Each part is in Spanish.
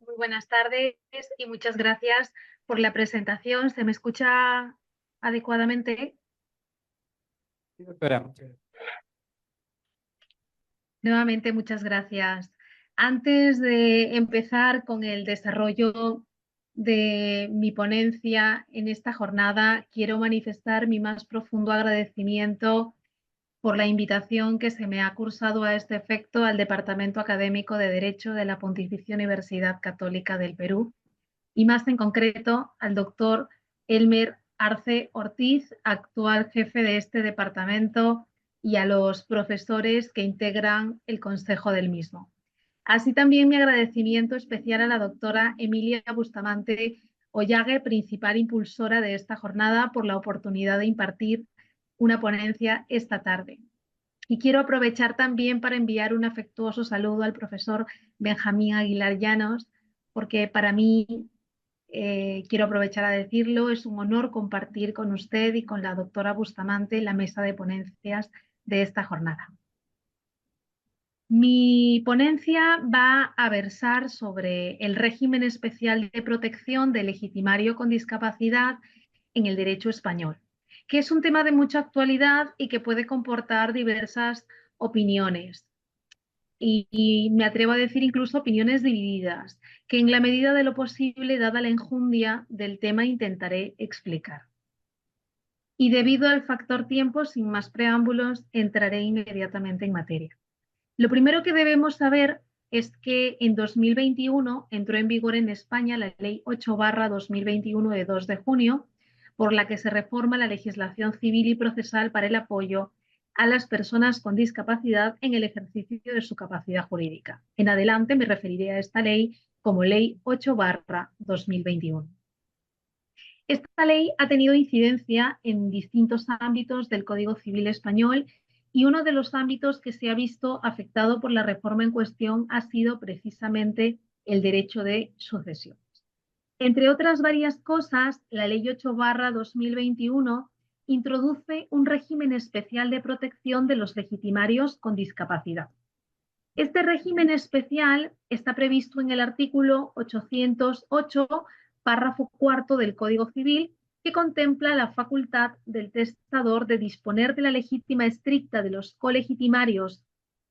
Muy buenas tardes y muchas gracias por la presentación. ¿Se me escucha adecuadamente? Sí, doctora. Nuevamente, muchas gracias. Antes de empezar con el desarrollo de mi ponencia en esta jornada, quiero manifestar mi más profundo agradecimiento por la invitación que se me ha cursado a este efecto al Departamento Académico de Derecho de la Pontificia Universidad Católica del Perú y más en concreto al doctor Elmer Arce Ortiz, actual jefe de este departamento, y a los profesores que integran el consejo del mismo. Así también mi agradecimiento especial a la doctora Emilia Bustamante Ollague, principal impulsora de esta jornada, por la oportunidad de impartir una ponencia esta tarde. Y quiero aprovechar también para enviar un afectuoso saludo al profesor Benjamín Aguilar Llanos, porque para mí, quiero aprovechar a decirlo, es un honor compartir con usted y con la doctora Bustamante la mesa de ponencias de esta jornada. Mi ponencia va a versar sobre el régimen especial de protección del legitimario con discapacidad en el derecho español, que es un tema de mucha actualidad y que puede comportar diversas opiniones. Y me atrevo a decir incluso opiniones divididas, que en la medida de lo posible, dada la enjundia del tema, intentaré explicar. Y debido al factor tiempo, sin más preámbulos, entraré inmediatamente en materia. Lo primero que debemos saber es que en 2021 entró en vigor en España la Ley 8/2021 de 2 de junio, por la que se reforma la legislación civil y procesal para el apoyo a las personas con discapacidad en el ejercicio de su capacidad jurídica. En adelante me referiré a esta ley como Ley 8/2021. Esta ley ha tenido incidencia en distintos ámbitos del Código Civil español, y uno de los ámbitos que se ha visto afectado por la reforma en cuestión ha sido precisamente el derecho de sucesión. Entre otras varias cosas, la Ley 8/2021 introduce un régimen especial de protección de los legitimarios con discapacidad. Este régimen especial está previsto en el artículo 808, párrafo cuarto del Código Civil, que contempla la facultad del testador de disponer de la legítima estricta de los colegitimarios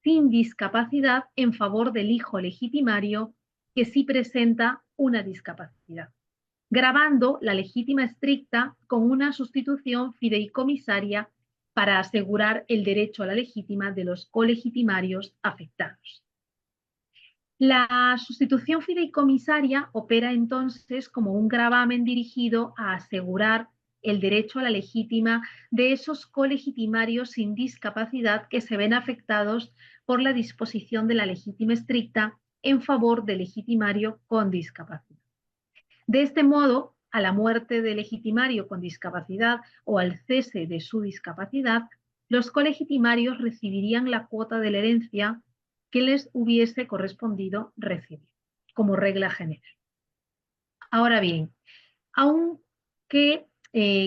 sin discapacidad en favor del hijo legitimario que sí presenta una discapacidad, gravando la legítima estricta con una sustitución fideicomisaria para asegurar el derecho a la legítima de los colegitimarios afectados. La sustitución fideicomisaria opera entonces como un gravamen dirigido a asegurar el derecho a la legítima de esos colegitimarios sin discapacidad que se ven afectados por la disposición de la legítima estricta en favor del legitimario con discapacidad. De este modo, a la muerte del legitimario con discapacidad o al cese de su discapacidad, los colegitimarios recibirían la cuota de la herencia que les hubiese correspondido recibir, como regla general. Ahora bien, aunque,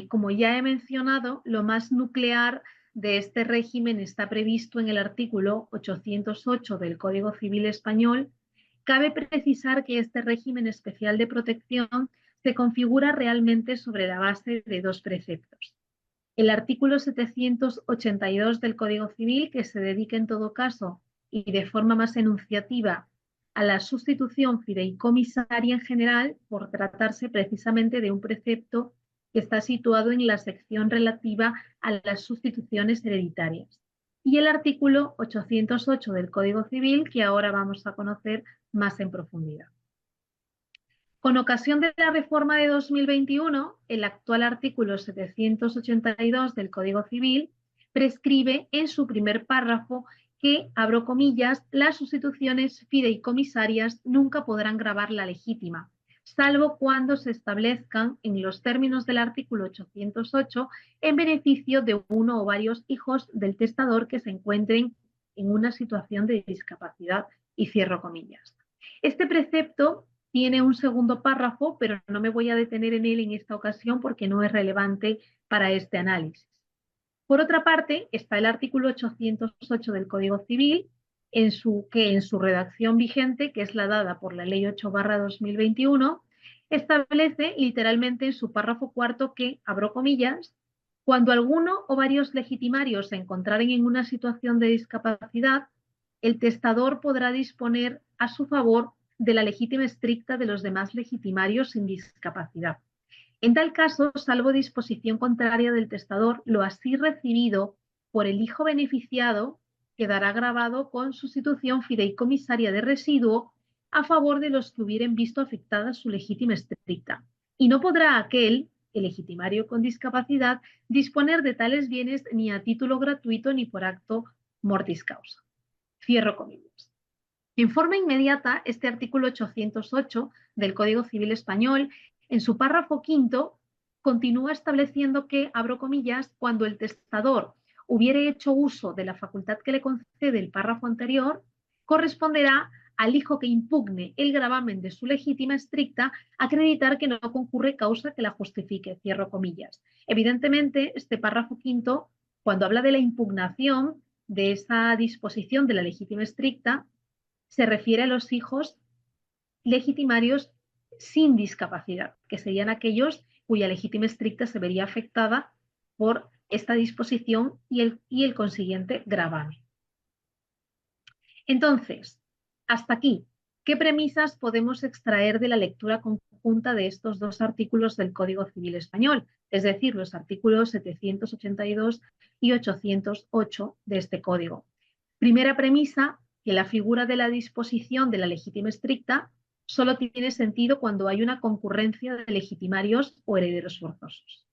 como ya he mencionado, lo más nuclear de este régimen está previsto en el artículo 808 del Código Civil Español, cabe precisar que este régimen especial de protección se configura realmente sobre la base de dos preceptos. El artículo 782 del Código Civil, que se dedica en todo caso y de forma más enunciativa a la sustitución fideicomisaria en general, por tratarse precisamente de un precepto que está situado en la sección relativa a las sustituciones hereditarias. Y el artículo 808 del Código Civil, que ahora vamos a conocer más en profundidad. Con ocasión de la reforma de 2021, el actual artículo 782 del Código Civil prescribe en su primer párrafo que, abro comillas, las sustituciones fideicomisarias nunca podrán gravar la legítima, salvo cuando se establezcan en los términos del artículo 808 en beneficio de uno o varios hijos del testador que se encuentren en una situación de discapacidad, y cierro comillas. Este precepto tiene un segundo párrafo, pero no me voy a detener en él en esta ocasión porque no es relevante para este análisis. Por otra parte, está el artículo 808 del Código Civil, que en su redacción vigente, que es la dada por la Ley 8/2021, establece literalmente en su párrafo cuarto que, abro comillas, cuando alguno o varios legitimarios se encontraren en una situación de discapacidad, el testador podrá disponer a su favor de la legítima estricta de los demás legitimarios sin discapacidad. En tal caso, salvo disposición contraria del testador, lo así recibido por el hijo beneficiado quedará grabado con sustitución fideicomisaria de residuo a favor de los que hubieren visto afectada su legítima estricta. Y no podrá aquel, el legitimario con discapacidad, disponer de tales bienes ni a título gratuito ni por acto mortis causa. Cierro comillas. En forma inmediata, este artículo 808 del Código Civil Español, en su párrafo quinto, continúa estableciendo que, abro comillas, cuando el testador hubiere hecho uso de la facultad que le concede el párrafo anterior, corresponderá al hijo que impugne el gravamen de su legítima estricta acreditar que no concurre causa que la justifique, cierro comillas. Evidentemente, este párrafo quinto, cuando habla de la impugnación de esa disposición de la legítima estricta, se refiere a los hijos legitimarios sin discapacidad, que serían aquellos cuya legítima estricta se vería afectada por esta disposición y el consiguiente gravamen. Entonces, hasta aquí, ¿qué premisas podemos extraer de la lectura conjunta de estos dos artículos del Código Civil Español? Es decir, los artículos 782 y 808 de este Código. Primera premisa, que la figura de la disposición de la legítima estricta solo tiene sentido cuando hay una concurrencia de legitimarios o herederos forzosos.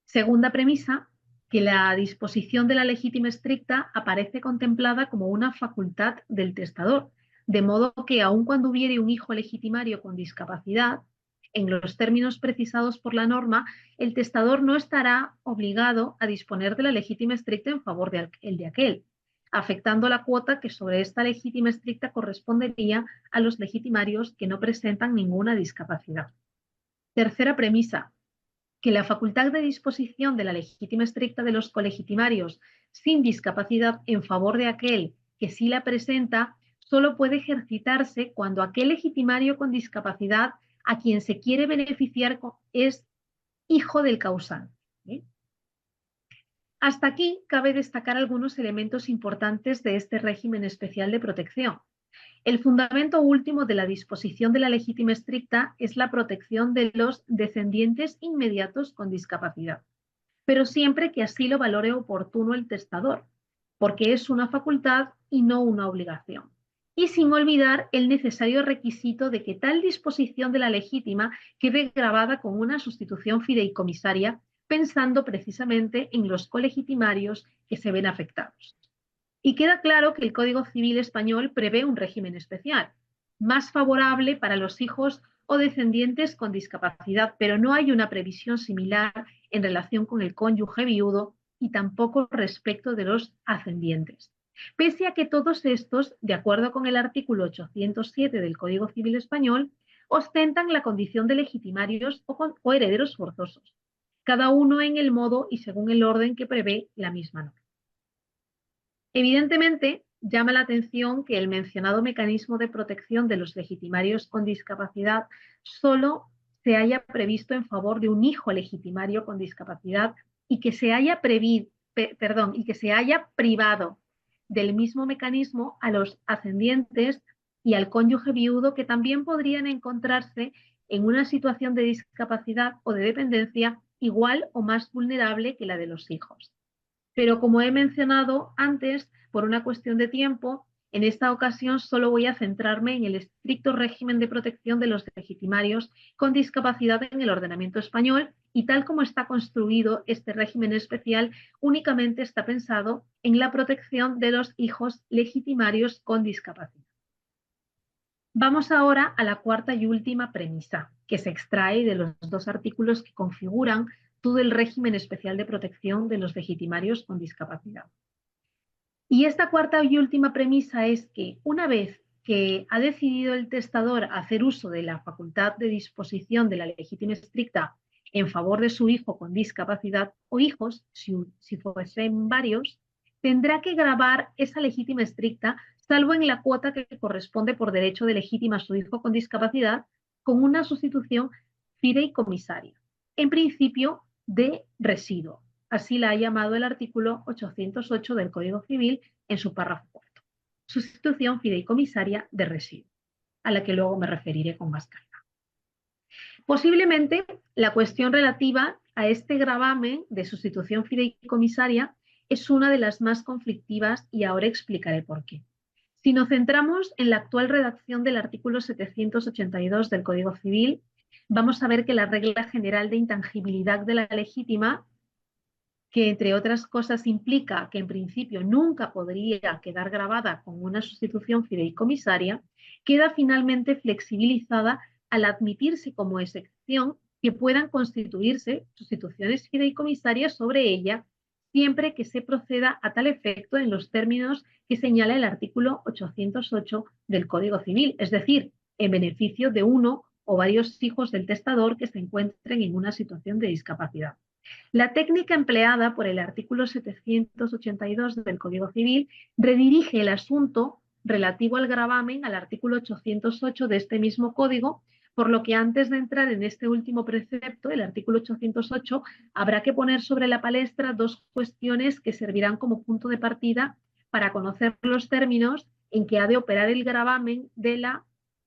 Segunda premisa, que la disposición de la legítima estricta aparece contemplada como una facultad del testador, de modo que aun cuando hubiere un hijo legitimario con discapacidad, en los términos precisados por la norma, el testador no estará obligado a disponer de la legítima estricta en favor de aquel, afectando la cuota que sobre esta legítima estricta correspondería a los legitimarios que no presentan ninguna discapacidad. Tercera premisa, que la facultad de disposición de la legítima estricta de los colegitimarios sin discapacidad en favor de aquel que sí la presenta solo puede ejercitarse cuando aquel legitimario con discapacidad a quien se quiere beneficiar es hijo del causante. Hasta aquí cabe destacar algunos elementos importantes de este régimen especial de protección. El fundamento último de la disposición de la legítima estricta es la protección de los descendientes inmediatos con discapacidad, pero siempre que así lo valore oportuno el testador, porque es una facultad y no una obligación. Y sin olvidar el necesario requisito de que tal disposición de la legítima quede grabada con una sustitución fideicomisaria, pensando precisamente en los colegitimarios que se ven afectados. Y queda claro que el Código Civil Español prevé un régimen especial, más favorable para los hijos o descendientes con discapacidad, pero no hay una previsión similar en relación con el cónyuge viudo y tampoco respecto de los ascendientes. Pese a que todos estos, de acuerdo con el artículo 807 del Código Civil Español, ostentan la condición de legitimarios o herederos forzosos, cada uno en el modo y según el orden que prevé la misma norma. Evidentemente, llama la atención que el mencionado mecanismo de protección de los legitimarios con discapacidad solo se haya previsto en favor de un hijo legitimario con discapacidad y que se haya privado del mismo mecanismo a los ascendientes y al cónyuge viudo que también podrían encontrarse en una situación de discapacidad o de dependencia igual o más vulnerable que la de los hijos. Pero como he mencionado antes, por una cuestión de tiempo, en esta ocasión solo voy a centrarme en el estricto régimen de protección de los legitimarios con discapacidad en el ordenamiento español y tal como está construido este régimen especial, únicamente está pensado en la protección de los hijos legitimarios con discapacidad. Vamos ahora a la cuarta y última premisa, que se extrae de los dos artículos que configuran todo el régimen especial de protección de los legitimarios con discapacidad. Y esta cuarta y última premisa es que una vez que ha decidido el testador hacer uso de la facultad de disposición de la legítima estricta en favor de su hijo con discapacidad o hijos, si fuesen varios, tendrá que gravar esa legítima estricta, salvo en la cuota que corresponde por derecho de legítima a su hijo con discapacidad, con una sustitución fideicomisaria, en principio de residuo. Así la ha llamado el artículo 808 del Código Civil en su párrafo cuarto. Sustitución fideicomisaria de residuo, a la que luego me referiré con más calma. Posiblemente la cuestión relativa a este gravamen de sustitución fideicomisaria es una de las más conflictivas y ahora explicaré por qué. Si nos centramos en la actual redacción del artículo 782 del Código Civil, vamos a ver que la regla general de intangibilidad de la legítima, que entre otras cosas implica que en principio nunca podría quedar grabada con una sustitución fideicomisaria, queda finalmente flexibilizada al admitirse como excepción que puedan constituirse sustituciones fideicomisarias sobre ella, siempre que se proceda a tal efecto en los términos que señala el artículo 808 del Código Civil, es decir, en beneficio de uno o varios hijos del testador que se encuentren en una situación de discapacidad. La técnica empleada por el artículo 782 del Código Civil redirige el asunto relativo al gravamen al artículo 808 de este mismo código, por lo que antes de entrar en este último precepto, el artículo 808, habrá que poner sobre la palestra dos cuestiones que servirán como punto de partida para conocer los términos en que ha de operar el gravamen de la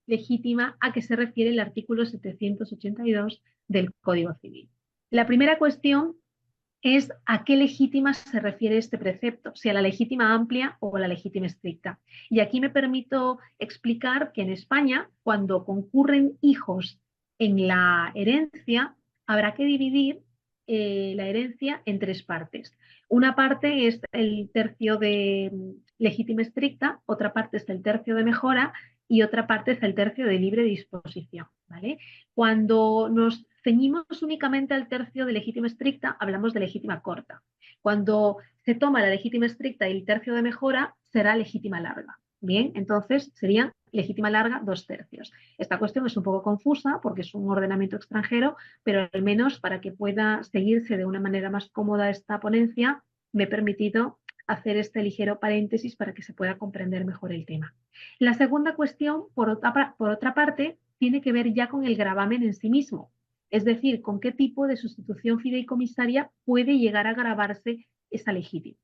legítima a que se refiere el artículo 782 del Código Civil. La primera cuestión es a qué legítima se refiere este precepto, si a la legítima amplia o a la legítima estricta. Y aquí me permito explicar que en España, cuando concurren hijos en la herencia, habrá que dividir la herencia en tres partes. Una parte es el tercio de legítima estricta, otra parte es el tercio de mejora y otra parte es el tercio de libre disposición, ¿vale? Cuando nos ceñimos únicamente al tercio de legítima estricta, hablamos de legítima corta. Cuando se toma la legítima estricta y el tercio de mejora, será legítima larga. Bien, entonces serían legítima larga 2/3. Esta cuestión es un poco confusa porque es un ordenamiento extranjero, pero al menos para que pueda seguirse de una manera más cómoda esta ponencia, me he permitido hacer este ligero paréntesis para que se pueda comprender mejor el tema. La segunda cuestión, por otra parte, tiene que ver ya con el gravamen en sí mismo, es decir, con qué tipo de sustitución fideicomisaria puede llegar a gravarse esa legítima.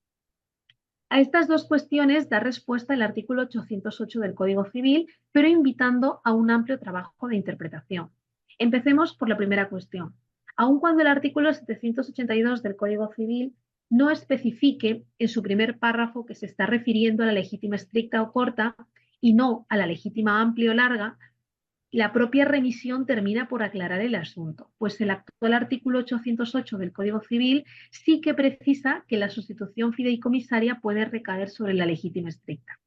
A estas dos cuestiones da respuesta el artículo 808 del Código Civil, pero invitando a un amplio trabajo de interpretación. Empecemos por la primera cuestión. Aun cuando el artículo 782 del Código Civil no especifique en su primer párrafo que se está refiriendo a la legítima estricta o corta y no a la legítima amplia o larga, la propia remisión termina por aclarar el asunto, pues el actual artículo 808 del Código Civil sí que precisa que la sustitución fideicomisaria puede recaer sobre la legítima estricta.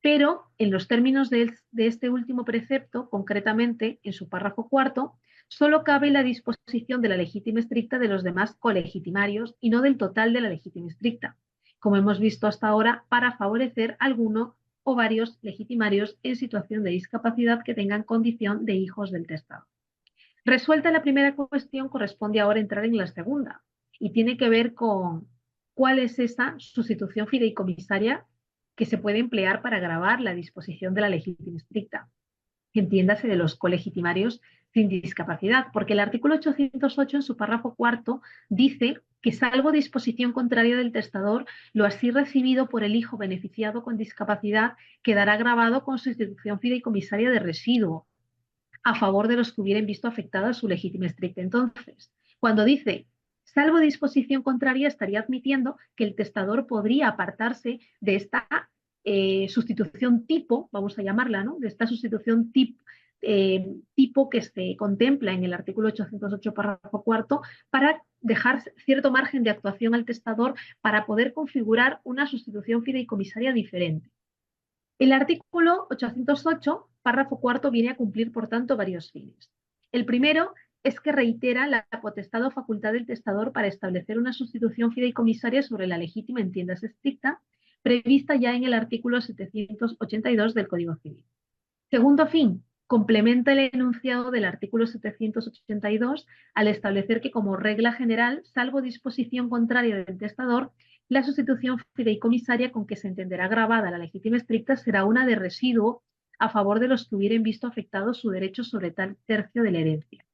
Pero en los términos de este último precepto, concretamente en su párrafo cuarto, solo cabe la disposición de la legítima estricta de los demás colegitimarios y no del total de la legítima estricta, como hemos visto hasta ahora, para favorecer alguno o varios legitimarios en situación de discapacidad que tengan condición de hijos del testador. Resuelta la primera cuestión, corresponde ahora entrar en la segunda y tiene que ver con cuál es esa sustitución fideicomisaria que se puede emplear para gravar la disposición de la legítima estricta. Entiéndase de los colegitimarios sin discapacidad, porque el artículo 808 en su párrafo cuarto dice que salvo disposición contraria del testador, lo así recibido por el hijo beneficiado con discapacidad quedará grabado con sustitución fideicomisaria de residuo a favor de los que hubieran visto afectada su legítima estricta. Entonces, cuando dice salvo disposición contraria, estaría admitiendo que el testador podría apartarse de esta sustitución tipo, vamos a llamarla, ¿no? De esta sustitución tipo que se contempla en el artículo 808 párrafo cuarto para dejar cierto margen de actuación al testador para poder configurar una sustitución fideicomisaria diferente. El artículo 808 párrafo cuarto viene a cumplir, por tanto, varios fines. El primero es que reitera la potestad o facultad del testador para establecer una sustitución fideicomisaria sobre la legítima, entiéndase estricta, prevista ya en el artículo 782 del Código Civil. Segundo fin, complementa el enunciado del artículo 782 al establecer que como regla general, salvo disposición contraria del testador, la sustitución fideicomisaria con que se entenderá grabada la legítima estricta será una de residuo a favor de los que hubieran visto afectado su derecho sobre tal tercio de la herencia.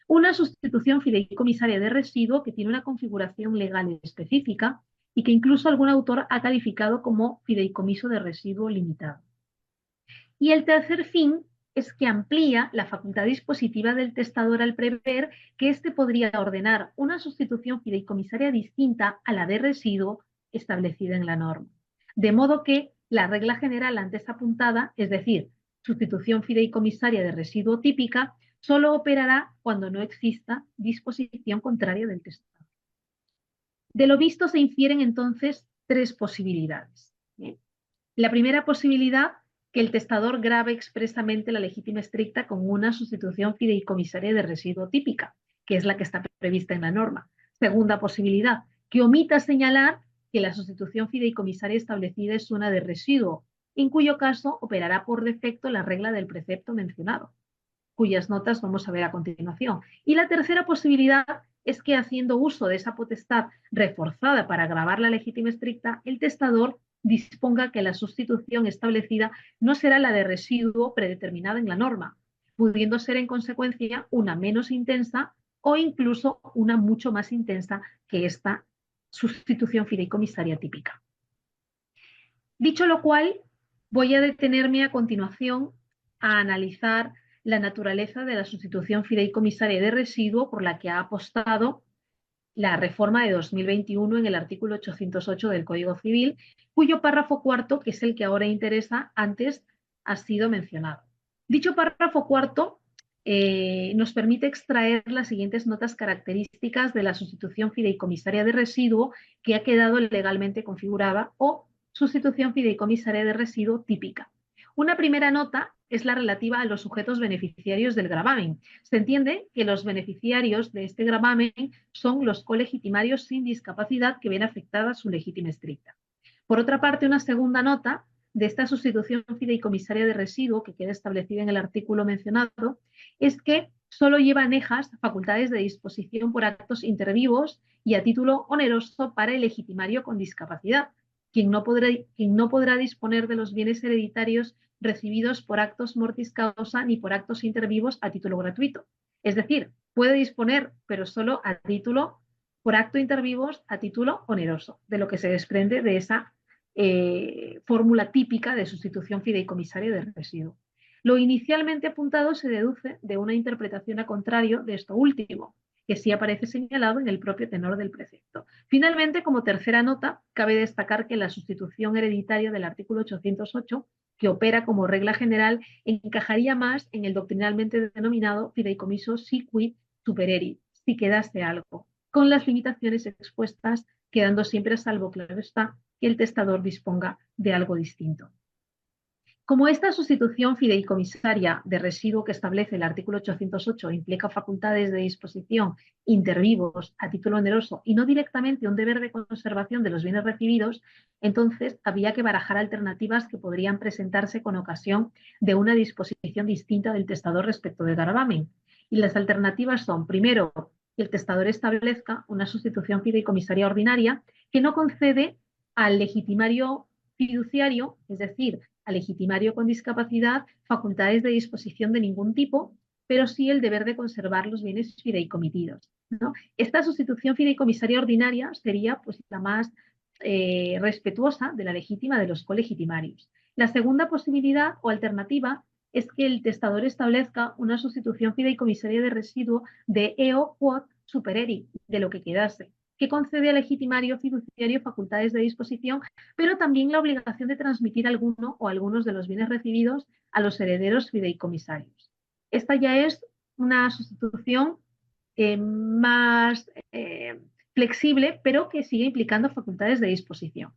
Una sustitución fideicomisaria de residuo que tiene una configuración legal específica y que incluso algún autor ha calificado como fideicomiso de residuo limitado. Y el tercer fin es que amplía la facultad dispositiva del testador al prever que éste podría ordenar una sustitución fideicomisaria distinta a la de residuo establecida en la norma. De modo que la regla general antes apuntada, es decir, sustitución fideicomisaria de residuo típica, solo operará cuando no exista disposición contraria del testador. De lo visto se infieren entonces tres posibilidades. La primera posibilidad, que el testador grabe expresamente la legítima estricta con una sustitución fideicomisaria de residuo típica, que es la que está prevista en la norma. Segunda posibilidad, que omita señalar que la sustitución fideicomisaria establecida es una de residuo, en cuyo caso operará por defecto la regla del precepto mencionado, cuyas notas vamos a ver a continuación. Y la tercera posibilidad es que, haciendo uso de esa potestad reforzada para grabar la legítima estricta, el testador disponga que la sustitución establecida no será la de residuo predeterminada en la norma, pudiendo ser en consecuencia una menos intensa o incluso una mucho más intensa que esta sustitución fideicomisaria típica. Dicho lo cual, voy a detenerme a continuación a analizar la naturaleza de la sustitución fideicomisaria de residuo por la que ha apostado la reforma de 2021 en el artículo 808 del Código Civil, cuyo párrafo cuarto, que es el que ahora interesa, antes ha sido mencionado. Dicho párrafo cuarto nos permite extraer las siguientes notas características de la sustitución fideicomisaria de residuo que ha quedado legalmente configurada o sustitución fideicomisaria de residuo típica. Una primera nota es la relativa a los sujetos beneficiarios del gravamen. Se entiende que los beneficiarios de este gravamen son los colegitimarios sin discapacidad que ven afectada su legítima estricta. Por otra parte, una segunda nota de esta sustitución fideicomisaria de residuo que queda establecida en el artículo mencionado es que solo lleva anejas facultades de disposición por actos intervivos y a título oneroso para el legitimario con discapacidad, quien no podrá disponer de los bienes hereditarios recibidos por actos mortis causa ni por actos intervivos a título gratuito. Es decir, puede disponer, pero solo a título, por acto intervivos a título oneroso, de lo que se desprende de esa fórmula típica de sustitución fideicomisaria de residuo. Lo inicialmente apuntado se deduce de una interpretación a contrario de esto último, que sí aparece señalado en el propio tenor del precepto. Finalmente, como tercera nota, cabe destacar que la sustitución hereditaria del artículo 808, que opera como regla general, encajaría más en el doctrinalmente denominado fideicomiso si quid supererit, si quedase algo, con las limitaciones expuestas, quedando siempre a salvo, claro está, que el testador disponga de algo distinto. Como esta sustitución fideicomisaria de residuo que establece el artículo 808 implica facultades de disposición intervivos a título oneroso y no directamente un deber de conservación de los bienes recibidos, entonces había que barajar alternativas que podrían presentarse con ocasión de una disposición distinta del testador respecto del gravamen. Y las alternativas son, primero, que el testador establezca una sustitución fideicomisaria ordinaria que no concede al legitimario fiduciario, es decir, al legitimario con discapacidad, facultades de disposición de ningún tipo, pero sí el deber de conservar los bienes fideicomitidos, ¿no? Esta sustitución fideicomisaria ordinaria sería pues, la más respetuosa de la legítima de los colegitimarios. La segunda posibilidad o alternativa es que el testador establezca una sustitución fideicomisaria de residuo de eo quod supererit, de lo que quedase, que concede al legitimario fiduciario facultades de disposición, pero también la obligación de transmitir alguno o algunos de los bienes recibidos a los herederos fideicomisarios. Esta ya es una sustitución más flexible, pero que sigue implicando facultades de disposición.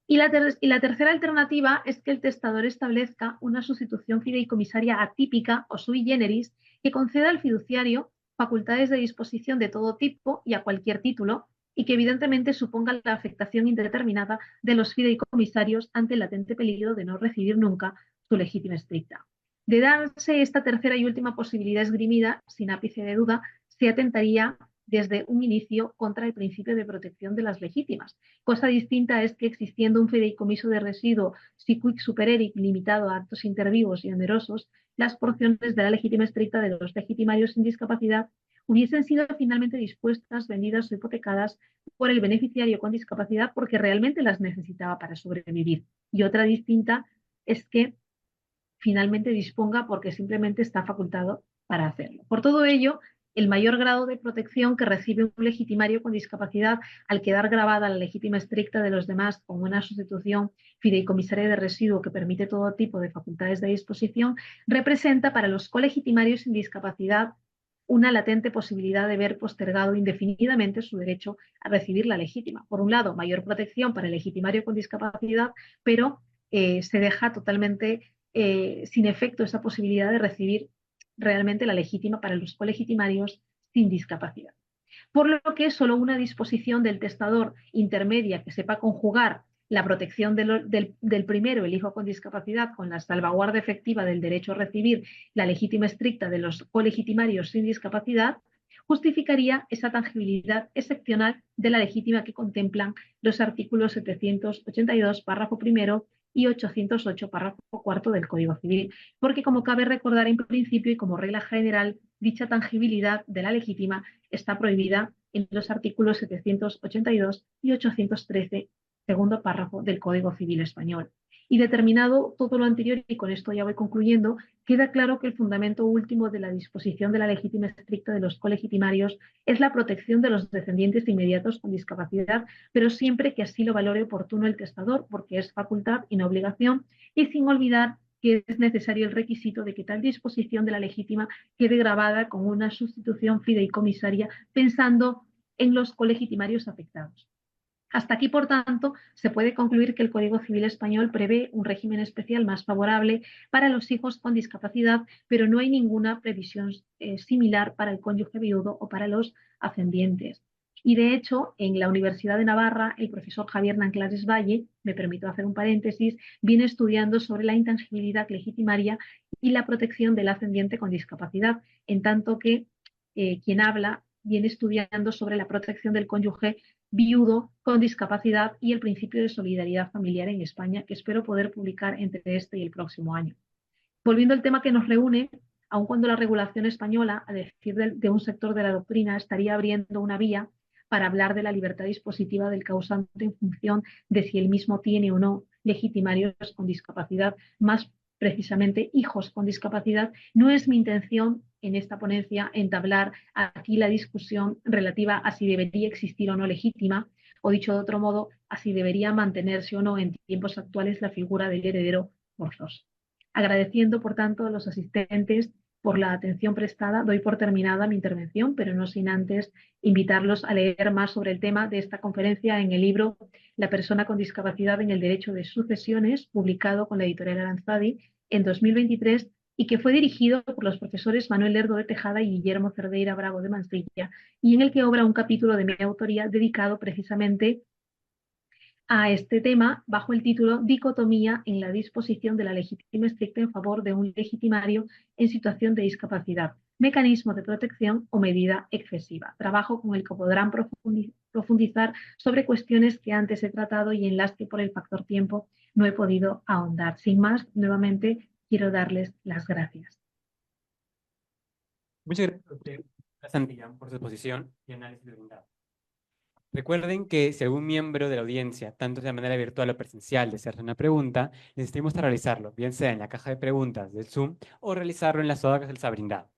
Y la tercera alternativa es que el testador establezca una sustitución fideicomisaria atípica o sui generis que conceda al fiduciario facultades de disposición de todo tipo y a cualquier título, y que evidentemente suponga la afectación indeterminada de los fideicomisarios ante el latente peligro de no recibir nunca su legítima estricta. De darse esta tercera y última posibilidad esgrimida, sin ápice de duda, se atentaría desde un inicio contra el principio de protección de las legítimas. Cosa distinta es que, existiendo un fideicomiso de residuo sicuic supereric limitado a actos intervivos y onerosos, las porciones de la legítima estricta de los legitimarios sin discapacidad hubiesen sido finalmente dispuestas, vendidas o hipotecadas por el beneficiario con discapacidad porque realmente las necesitaba para sobrevivir. Y otra distinta es que finalmente disponga porque simplemente está facultado para hacerlo. Por todo ello, el mayor grado de protección que recibe un legitimario con discapacidad al quedar grabada la legítima estricta de los demás con una sustitución fideicomisaria de residuo que permite todo tipo de facultades de disposición, representa para los colegitimarios sin discapacidad una latente posibilidad de ver postergado indefinidamente su derecho a recibir la legítima. Por un lado, mayor protección para el legitimario con discapacidad, pero se deja totalmente sin efecto esa posibilidad de recibir realmente la legítima para los colegitimarios sin discapacidad. Por lo que solo una disposición del testador intermedia que sepa conjugar la protección del primero, el hijo con discapacidad, con la salvaguarda efectiva del derecho a recibir la legítima estricta de los colegitimarios sin discapacidad, justificaría esa tangibilidad excepcional de la legítima que contemplan los artículos 782, párrafo primero, y 808, párrafo cuarto del Código Civil, porque, como cabe recordar en principio y como regla general, dicha tangibilidad de la legítima está prohibida en los artículos 782 y 813, segundo párrafo del Código Civil Español. Y determinado todo lo anterior, y con esto ya voy concluyendo, queda claro que el fundamento último de la disposición de la legítima estricta de los colegitimarios es la protección de los descendientes inmediatos con discapacidad, pero siempre que así lo valore oportuno el testador, porque es facultad y no obligación, y sin olvidar que es necesario el requisito de que tal disposición de la legítima quede grabada con una sustitución fideicomisaria pensando en los colegitimarios afectados. Hasta aquí, por tanto, se puede concluir que el Código Civil Español prevé un régimen especial más favorable para los hijos con discapacidad, pero no hay ninguna previsión similar para el cónyuge viudo o para los ascendientes. Y de hecho, en la Universidad de Navarra, el profesor Javier Nanclares Valle, me permito hacer un paréntesis, viene estudiando sobre la intangibilidad legitimaria y la protección del ascendiente con discapacidad, en tanto que quien habla viene estudiando sobre la protección del cónyuge viudo con discapacidad y el principio de solidaridad familiar en España, que espero poder publicar entre este y el próximo año. Volviendo al tema que nos reúne, aun cuando la regulación española, a decir de un sector de la doctrina, estaría abriendo una vía para hablar de la libertad dispositiva del causante en función de si él mismo tiene o no legitimarios con discapacidad, más precisamente hijos con discapacidad, no es mi intención en esta ponencia entablar aquí la discusión relativa a si debería existir o no legítima, o dicho de otro modo, a si debería mantenerse o no en tiempos actuales la figura del heredero forzoso. Agradeciendo, por tanto, a los asistentes por la atención prestada, doy por terminada mi intervención, pero no sin antes invitarlos a leer más sobre el tema de esta conferencia en el libro La persona con discapacidad en el derecho de sucesiones, publicado con la editorial Aranzadi en 2023 y que fue dirigido por los profesores Manuel Lerdo de Tejada y Guillermo Cerdeira Bravo de Mansilla, y en el que obra un capítulo de mi autoría dedicado precisamente a este tema bajo el título Dicotomía en la disposición de la legítima estricta en favor de un legitimario en situación de discapacidad, mecanismo de protección o medida excesiva. Trabajo con el que podrán profundizar sobre cuestiones que antes he tratado y en las que por el factor tiempo no he podido ahondar. Sin más, nuevamente quiero darles las gracias. Muchas gracias a usted, Santillán, por su exposición y análisis brindado. Recuerden que si algún miembro de la audiencia, tanto de manera virtual o presencial, desea hacer una pregunta, les invitamos a realizarlo, bien sea en la caja de preguntas del Zoom o realizarlo en las hojas que se les ha brindado.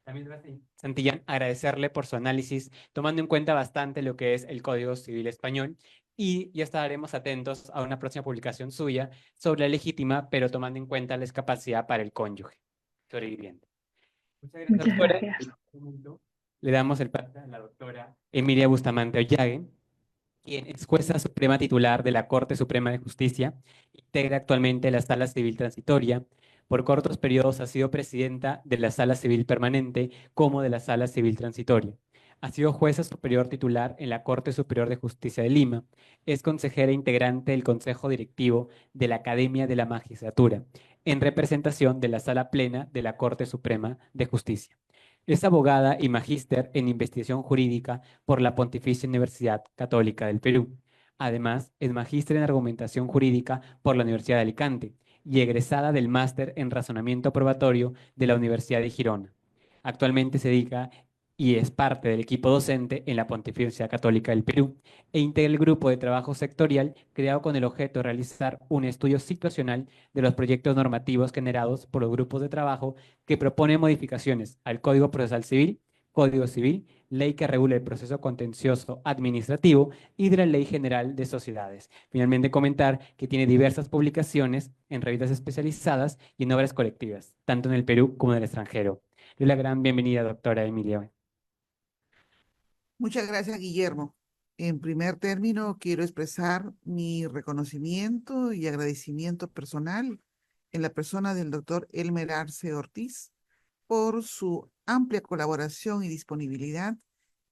También, Santillán, agradecerle por su análisis, tomando en cuenta bastante lo que es el Código Civil Español, y ya estaremos atentos a una próxima publicación suya sobre la legítima, pero tomando en cuenta la discapacidad para el cónyuge sobreviviente. Muchas gracias, Muchas doctora. gracias. Le damos el paso a la doctora Emilia Bustamante Ollague, quien es jueza suprema titular de la Corte Suprema de Justicia, integra actualmente la Sala Civil Transitoria. Por cortos periodos ha sido presidenta de la Sala Civil Permanente como de la Sala Civil Transitoria. Ha sido jueza superior titular en la Corte Superior de Justicia de Lima. Es consejera integrante del Consejo Directivo de la Academia de la Magistratura, en representación de la Sala Plena de la Corte Suprema de Justicia. Es abogada y magíster en investigación jurídica por la Pontificia Universidad Católica del Perú. Además, es magíster en argumentación jurídica por la Universidad de Alicante y egresada del máster en razonamiento probatorio de la Universidad de Girona. Actualmente se dedica y es parte del equipo docente en la Pontificia Católica del Perú e integra el grupo de trabajo sectorial creado con el objeto de realizar un estudio situacional de los proyectos normativos generados por los grupos de trabajo que propone modificaciones al Código Procesal Civil, Código Civil, ley que regula el proceso contencioso administrativo y de la Ley General de Sociedades. Finalmente, comentar que tiene diversas publicaciones en revistas especializadas y en obras colectivas, tanto en el Perú como en el extranjero. Le doy la gran bienvenida, doctora Emilia. Muchas gracias, Guillermo. En primer término, quiero expresar mi reconocimiento y agradecimiento personal en la persona del doctor Elmer Arce Ortiz por su amplia colaboración y disponibilidad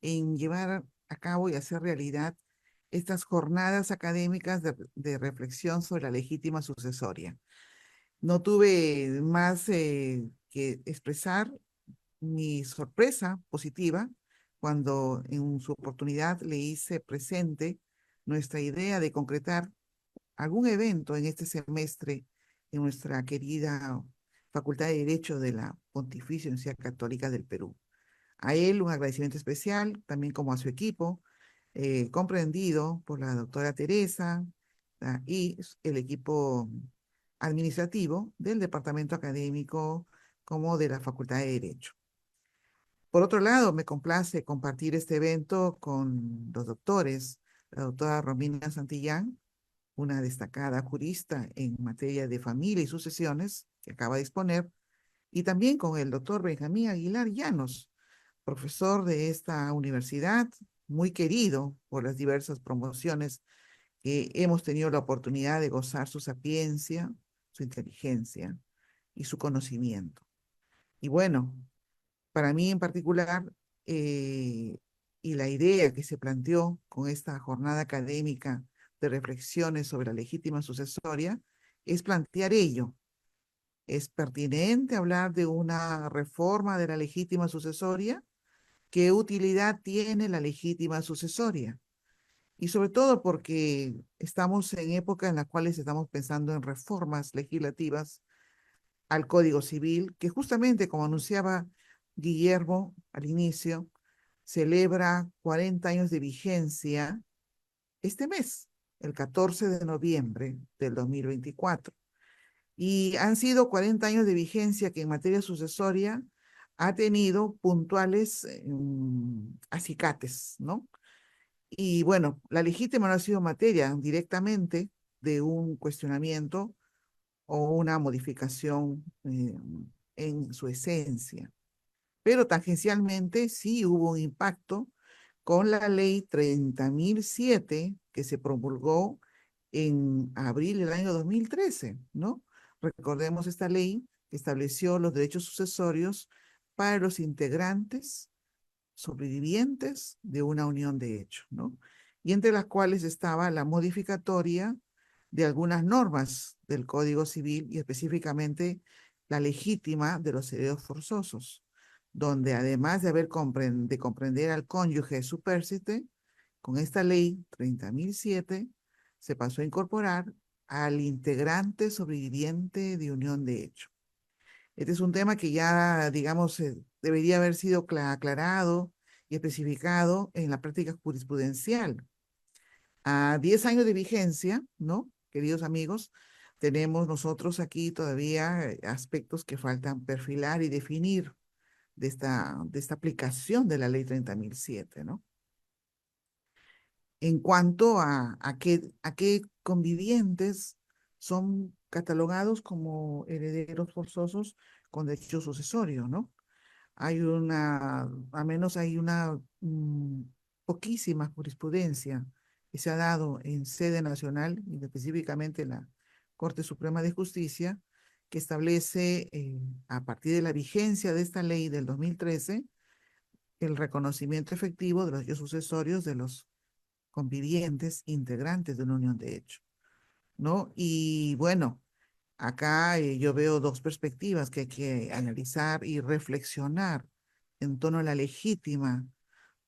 en llevar a cabo y hacer realidad estas jornadas académicas de reflexión sobre la legítima sucesoria. No tuve más que expresar mi sorpresa positiva cuando en su oportunidad le hice presente nuestra idea de concretar algún evento en este semestre en nuestra querida Facultad de Derecho de la Pontificia Universidad Católica del Perú. A él un agradecimiento especial, también como a su equipo, comprendido por la doctora Teresa y el equipo administrativo del departamento académico como de la Facultad de Derecho. Por otro lado, me complace compartir este evento con los doctores, la doctora Romina Santillán, una destacada jurista en materia de familia y sucesiones, que acaba de exponer, y también con el doctor Benjamín Aguilar Llanos, profesor de esta universidad, muy querido por las diversas promociones que hemos tenido la oportunidad de gozar su sapiencia, su inteligencia y su conocimiento. Y bueno, para mí en particular, y la idea que se planteó con esta jornada académica de reflexiones sobre la legítima sucesoria, es plantear ello. ¿Es pertinente hablar de una reforma de la legítima sucesoria? ¿Qué utilidad tiene la legítima sucesoria? Y sobre todo porque estamos en época en las cuales estamos pensando en reformas legislativas al Código Civil, que justamente, como anunciaba Guillermo al inicio, celebra 40 años de vigencia este mes, el 14 de noviembre del 2024. Y han sido 40 años de vigencia que en materia sucesoria ha tenido puntuales acicates, ¿no? Y bueno, la legítima no ha sido materia directamente de un cuestionamiento o una modificación en su esencia. Pero tangencialmente sí hubo un impacto con la ley 30.007 que se promulgó en abril del año 2013, ¿no? Recordemos esta ley que estableció los derechos sucesorios para los integrantes sobrevivientes de una unión de hecho, ¿no? Y entre las cuales estaba la modificatoria de algunas normas del Código Civil y específicamente la legítima de los herederos forzosos, donde además de de comprender al cónyuge supérsite, con esta ley 30.007 se pasó a incorporar al integrante sobreviviente de unión de hecho. Este es un tema que ya, digamos, debería haber sido aclarado y especificado en la práctica jurisprudencial. A 10 años de vigencia, ¿no? Queridos amigos, tenemos nosotros aquí todavía aspectos que faltan perfilar y definir de esta aplicación de la ley 30.007, ¿no? En cuanto a qué convivientes son catalogados como herederos forzosos con derecho sucesorio, ¿no? Hay al menos hay una poquísima jurisprudencia que se ha dado en sede nacional y específicamente en la Corte Suprema de Justicia, que establece a partir de la vigencia de esta ley del 2013 el reconocimiento efectivo de los derechos sucesorios de los convivientes integrantes de una unión de hecho, ¿no? Y bueno, acá yo veo dos perspectivas que hay que analizar y reflexionar en torno a la legítima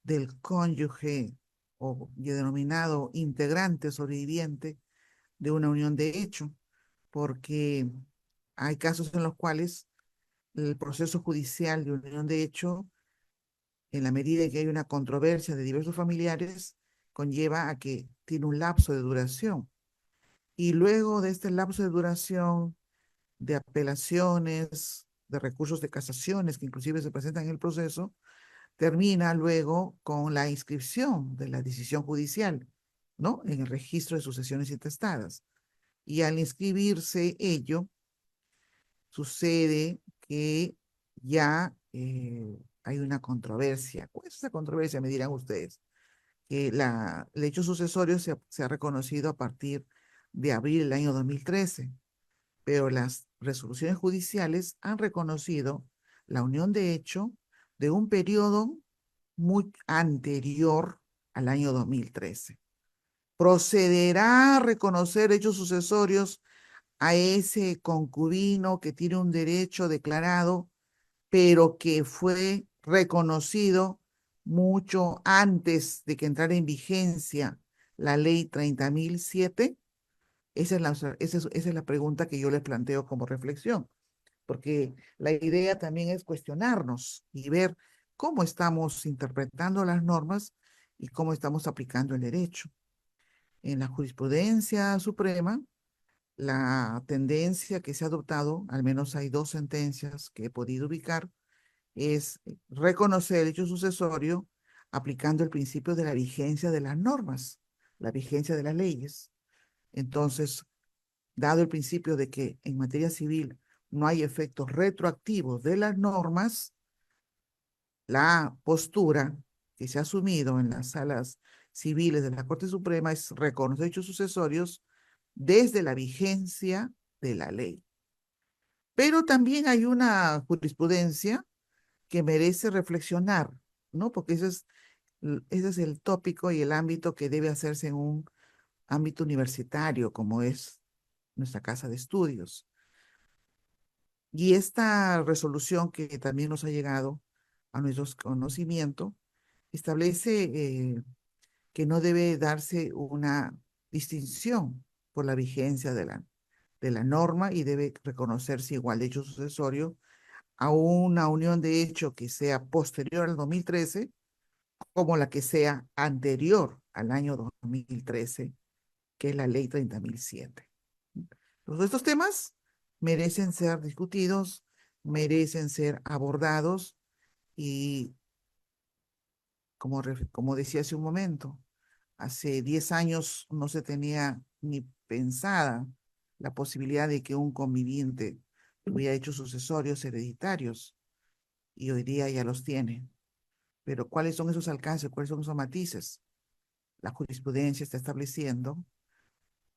del cónyuge o denominado integrante sobreviviente de una unión de hecho, porque hay casos en los cuales el proceso judicial de unión de hecho, en la medida en que hay una controversia de diversos familiares, conlleva a que tiene un lapso de duración. Y luego de este lapso de duración, de apelaciones, de recursos de casaciones que inclusive se presentan en el proceso, termina luego con la inscripción de la decisión judicial, ¿no? En el registro de sucesiones intestadas. Y al inscribirse ello, sucede que ya hay una controversia. ¿Cuál es esa controversia? Me dirán ustedes. Que el hecho sucesorio se ha reconocido a partir de abril del año 2013, pero las resoluciones judiciales han reconocido la unión de hecho de un periodo muy anterior al año 2013. Procederá a reconocer hechos sucesorios a ese concubino que tiene un derecho declarado, pero que fue reconocido mucho antes de que entrara en vigencia la ley 30.007. Esa es la pregunta que yo les planteo como reflexión, porque la idea también es cuestionarnos y ver cómo estamos interpretando las normas y cómo estamos aplicando el derecho. En la jurisprudencia suprema, la tendencia que se ha adoptado, al menos hay dos sentencias que he podido ubicar, es reconocer el hecho sucesorio aplicando el principio de la vigencia de las normas, la vigencia de las leyes. Entonces, dado el principio de que en materia civil no hay efectos retroactivos de las normas, la postura que se ha asumido en las salas civiles de la Corte Suprema es reconocer hechos sucesorios desde la vigencia de la ley. Pero también hay una jurisprudencia que merece reflexionar, ¿no? Porque ese es el tópico y el ámbito que debe hacerse en un ámbito universitario, como es nuestra casa de estudios. Y esta resolución que también nos ha llegado a nuestro conocimiento establece que no debe darse una distinción por la vigencia de la norma y debe reconocerse igual de hecho sucesorio a una unión de hecho que sea posterior al 2013 como la que sea anterior al año 2013, que es la ley 30.007. Todos estos temas merecen ser discutidos, merecen ser abordados y, como decía hace un momento, hace 10 años no se tenía ni pensada la posibilidad de que un conviviente tuviera hechos sucesorios hereditarios y hoy día ya los tiene. Pero ¿cuáles son esos alcances? ¿Cuáles son esos matices? La jurisprudencia está estableciendo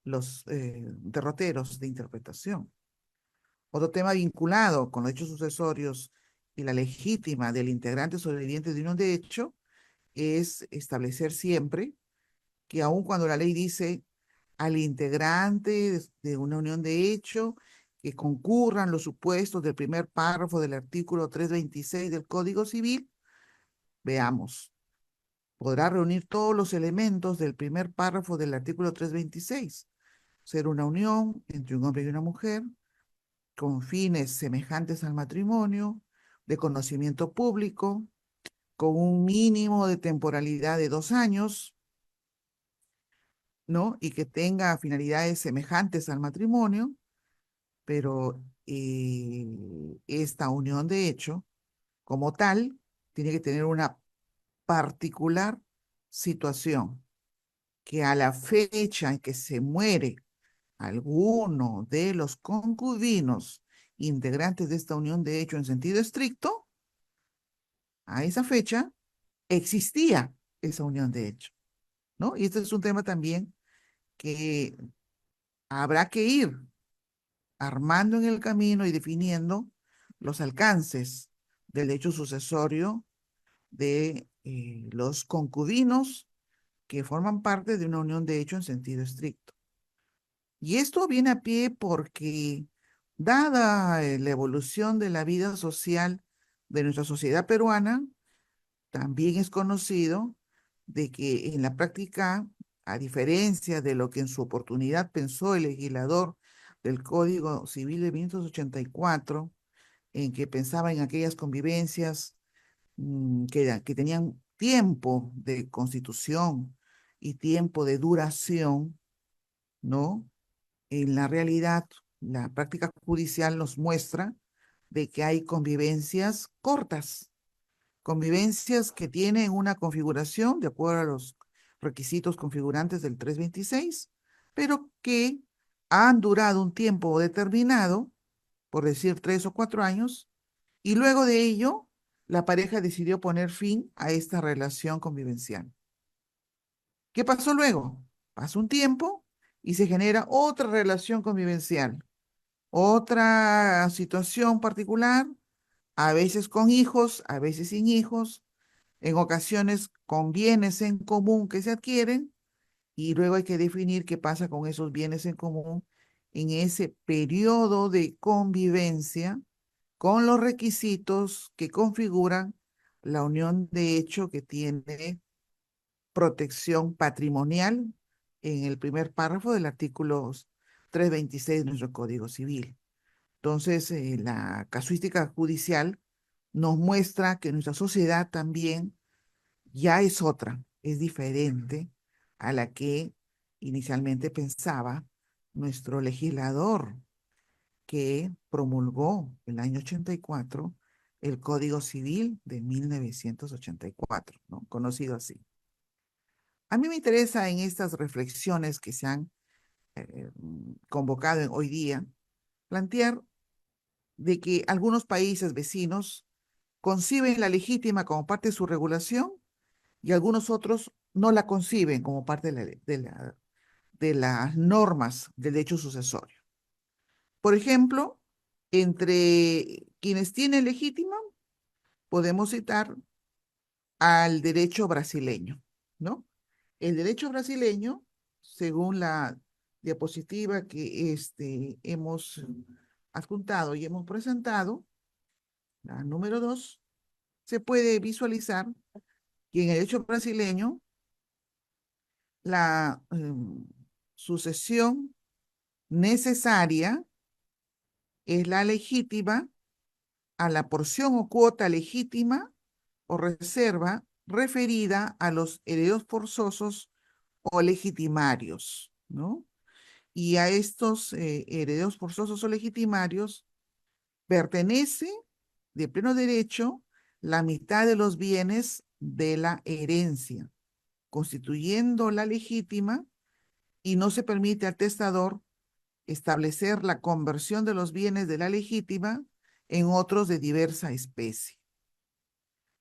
los derroteros de interpretación. Otro tema vinculado con los hechos sucesorios y la legítima del integrante sobreviviente de unión de hecho es establecer siempre que aun cuando la ley dice al integrante de una unión de hecho que concurran los supuestos del primer párrafo del artículo 326 del Código Civil, veamos, podrá reunir todos los elementos del primer párrafo del artículo 326, ser una unión entre un hombre y una mujer, con fines semejantes al matrimonio, de conocimiento público, con un mínimo de temporalidad de 2 años, ¿no? Y que tenga finalidades semejantes al matrimonio, pero esta unión de hecho, como tal, tiene que tener una particular situación, que a la fecha en que se muere alguno de los concubinos integrantes de esta unión de hecho en sentido estricto, a esa fecha existía esa unión de hecho, ¿no? Y este es un tema también que habrá que ir armando en el camino y definiendo los alcances del hecho sucesorio de los concubinos que forman parte de una unión de hecho en sentido estricto. Y esto viene a pie porque, dada la evolución de la vida social de nuestra sociedad peruana, también es conocido de que en la práctica, a diferencia de lo que en su oportunidad pensó el legislador del Código Civil de 1984, en que pensaba en aquellas convivencias que tenían tiempo de constitución y tiempo de duración, ¿no? En la realidad, la práctica judicial nos muestra de que hay convivencias cortas, convivencias que tienen una configuración de acuerdo a los requisitos configurantes del 326, pero que han durado un tiempo determinado, por decir 3 o 4 años, y luego de ello, la pareja decidió poner fin a esta relación convivencial. ¿Qué pasó luego? Pasa un tiempo y se genera otra relación convivencial, otra situación particular, a veces con hijos, a veces sin hijos, en ocasiones con bienes en común que se adquieren, y luego hay que definir qué pasa con esos bienes en común en ese periodo de convivencia con los requisitos que configuran la unión de hecho que tiene protección patrimonial en el primer párrafo del artículo 326 de nuestro Código Civil. Entonces, la casuística judicial nos muestra que nuestra sociedad también ya es otra, es diferente a la que inicialmente pensaba nuestro legislador, que promulgó el año 84 el Código Civil de 1984, ¿no? Conocido así. A mí me interesa en estas reflexiones que se han convocado hoy día, plantear de que algunos países vecinos conciben la legítima como parte de su regulación y algunos otros no la conciben como parte de las normas del derecho sucesorio. Por ejemplo, entre quienes tienen legítima, podemos citar al derecho brasileño, ¿no? El derecho brasileño, según la diapositiva que hemos adjuntado y hemos presentado, la número 2, se puede visualizar que en el derecho brasileño la sucesión necesaria es la legítima a la porción o cuota legítima o reserva referida a los herederos forzosos o legitimarios, ¿no? Y a estos herederos forzosos o legitimarios pertenece de pleno derecho la mitad de los bienes de la herencia, constituyendo la legítima, y no se permite al testador establecer la conversión de los bienes de la legítima en otros de diversa especie.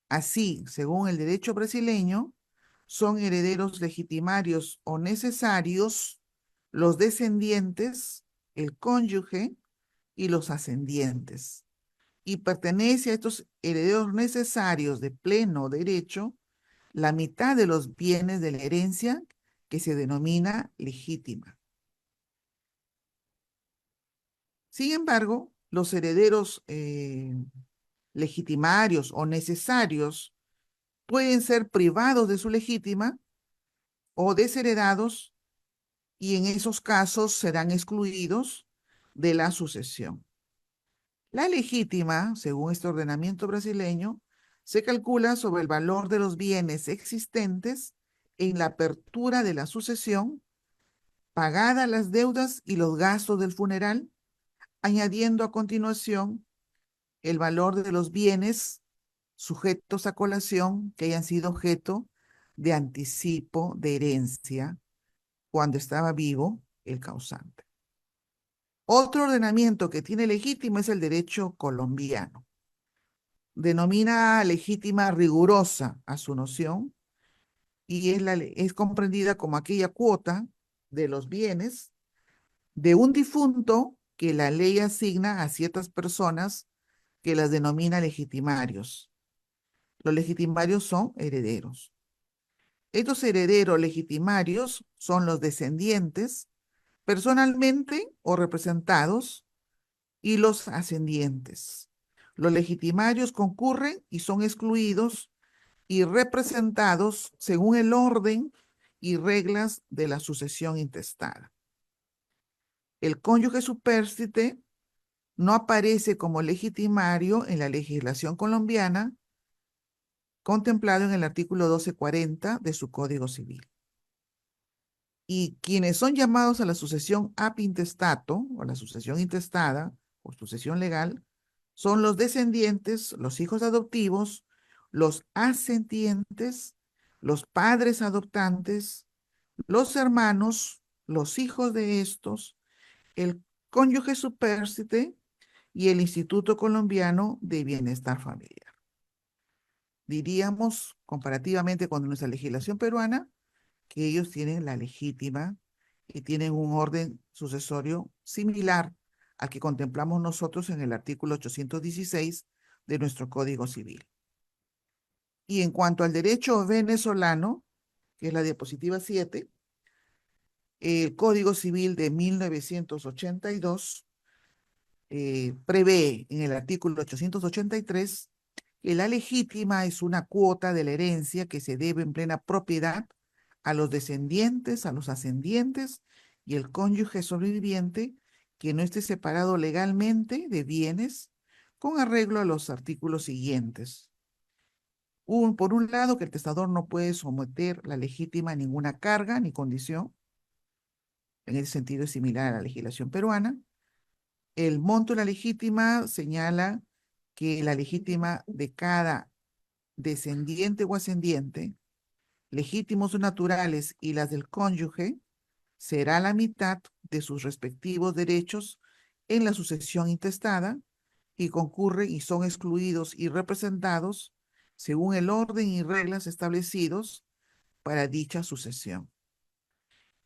Así, según el derecho brasileño, son herederos legitimarios o necesarios los descendientes, el cónyuge y los ascendientes. Y pertenece a estos herederos necesarios de pleno derecho la mitad de los bienes de la herencia que se denomina legítima. Sin embargo, los herederos legitimarios o necesarios pueden ser privados de su legítima o desheredados, y en esos casos serán excluidos de la sucesión. La legítima, según este ordenamiento brasileño, se calcula sobre el valor de los bienes existentes en la apertura de la sucesión, pagadas las deudas y los gastos del funeral, añadiendo a continuación el valor de los bienes sujetos a colación que hayan sido objeto de anticipo de herencia cuando estaba vivo el causante. Otro ordenamiento que tiene legítimo es el derecho colombiano. Denomina legítima rigurosa a su noción y es comprendida como aquella cuota de los bienes de un difunto que la ley asigna a ciertas personas que las denomina legitimarios. Los legitimarios son herederos. Estos herederos legitimarios son los descendientes, personalmente o representados, y los ascendientes. Los legitimarios concurren y son excluidos y representados según el orden y reglas de la sucesión intestada. El cónyuge supérstite no aparece como legitimario en la legislación colombiana, contemplado en el artículo 1240 de su Código Civil. Y quienes son llamados a la sucesión ab intestato, o la sucesión intestada, o sucesión legal, son los descendientes, los hijos adoptivos, los ascendientes, los padres adoptantes, los hermanos, los hijos de estos, el cónyuge supérstite y el Instituto Colombiano de Bienestar Familiar. Diríamos, comparativamente con nuestra legislación peruana, que ellos tienen la legítima y tienen un orden sucesorio similar al que contemplamos nosotros en el artículo 816 de nuestro Código Civil. Y en cuanto al derecho venezolano, que es la diapositiva 7, el Código Civil de 1982 prevé en el artículo 883 que la legítima es una cuota de la herencia que se debe en plena propiedad a los descendientes, a los ascendientes y el cónyuge sobreviviente que no esté separado legalmente de bienes con arreglo a los artículos siguientes. Por un lado, que el testador no puede someter la legítima a ninguna carga ni condición. En ese sentido es similar a la legislación peruana. El monto de la legítima señala que la legítima de cada descendiente o ascendiente, legítimos o naturales y las del cónyuge, será la mitad de sus respectivos derechos en la sucesión intestada y concurren y son excluidos y representados según el orden y reglas establecidos para dicha sucesión.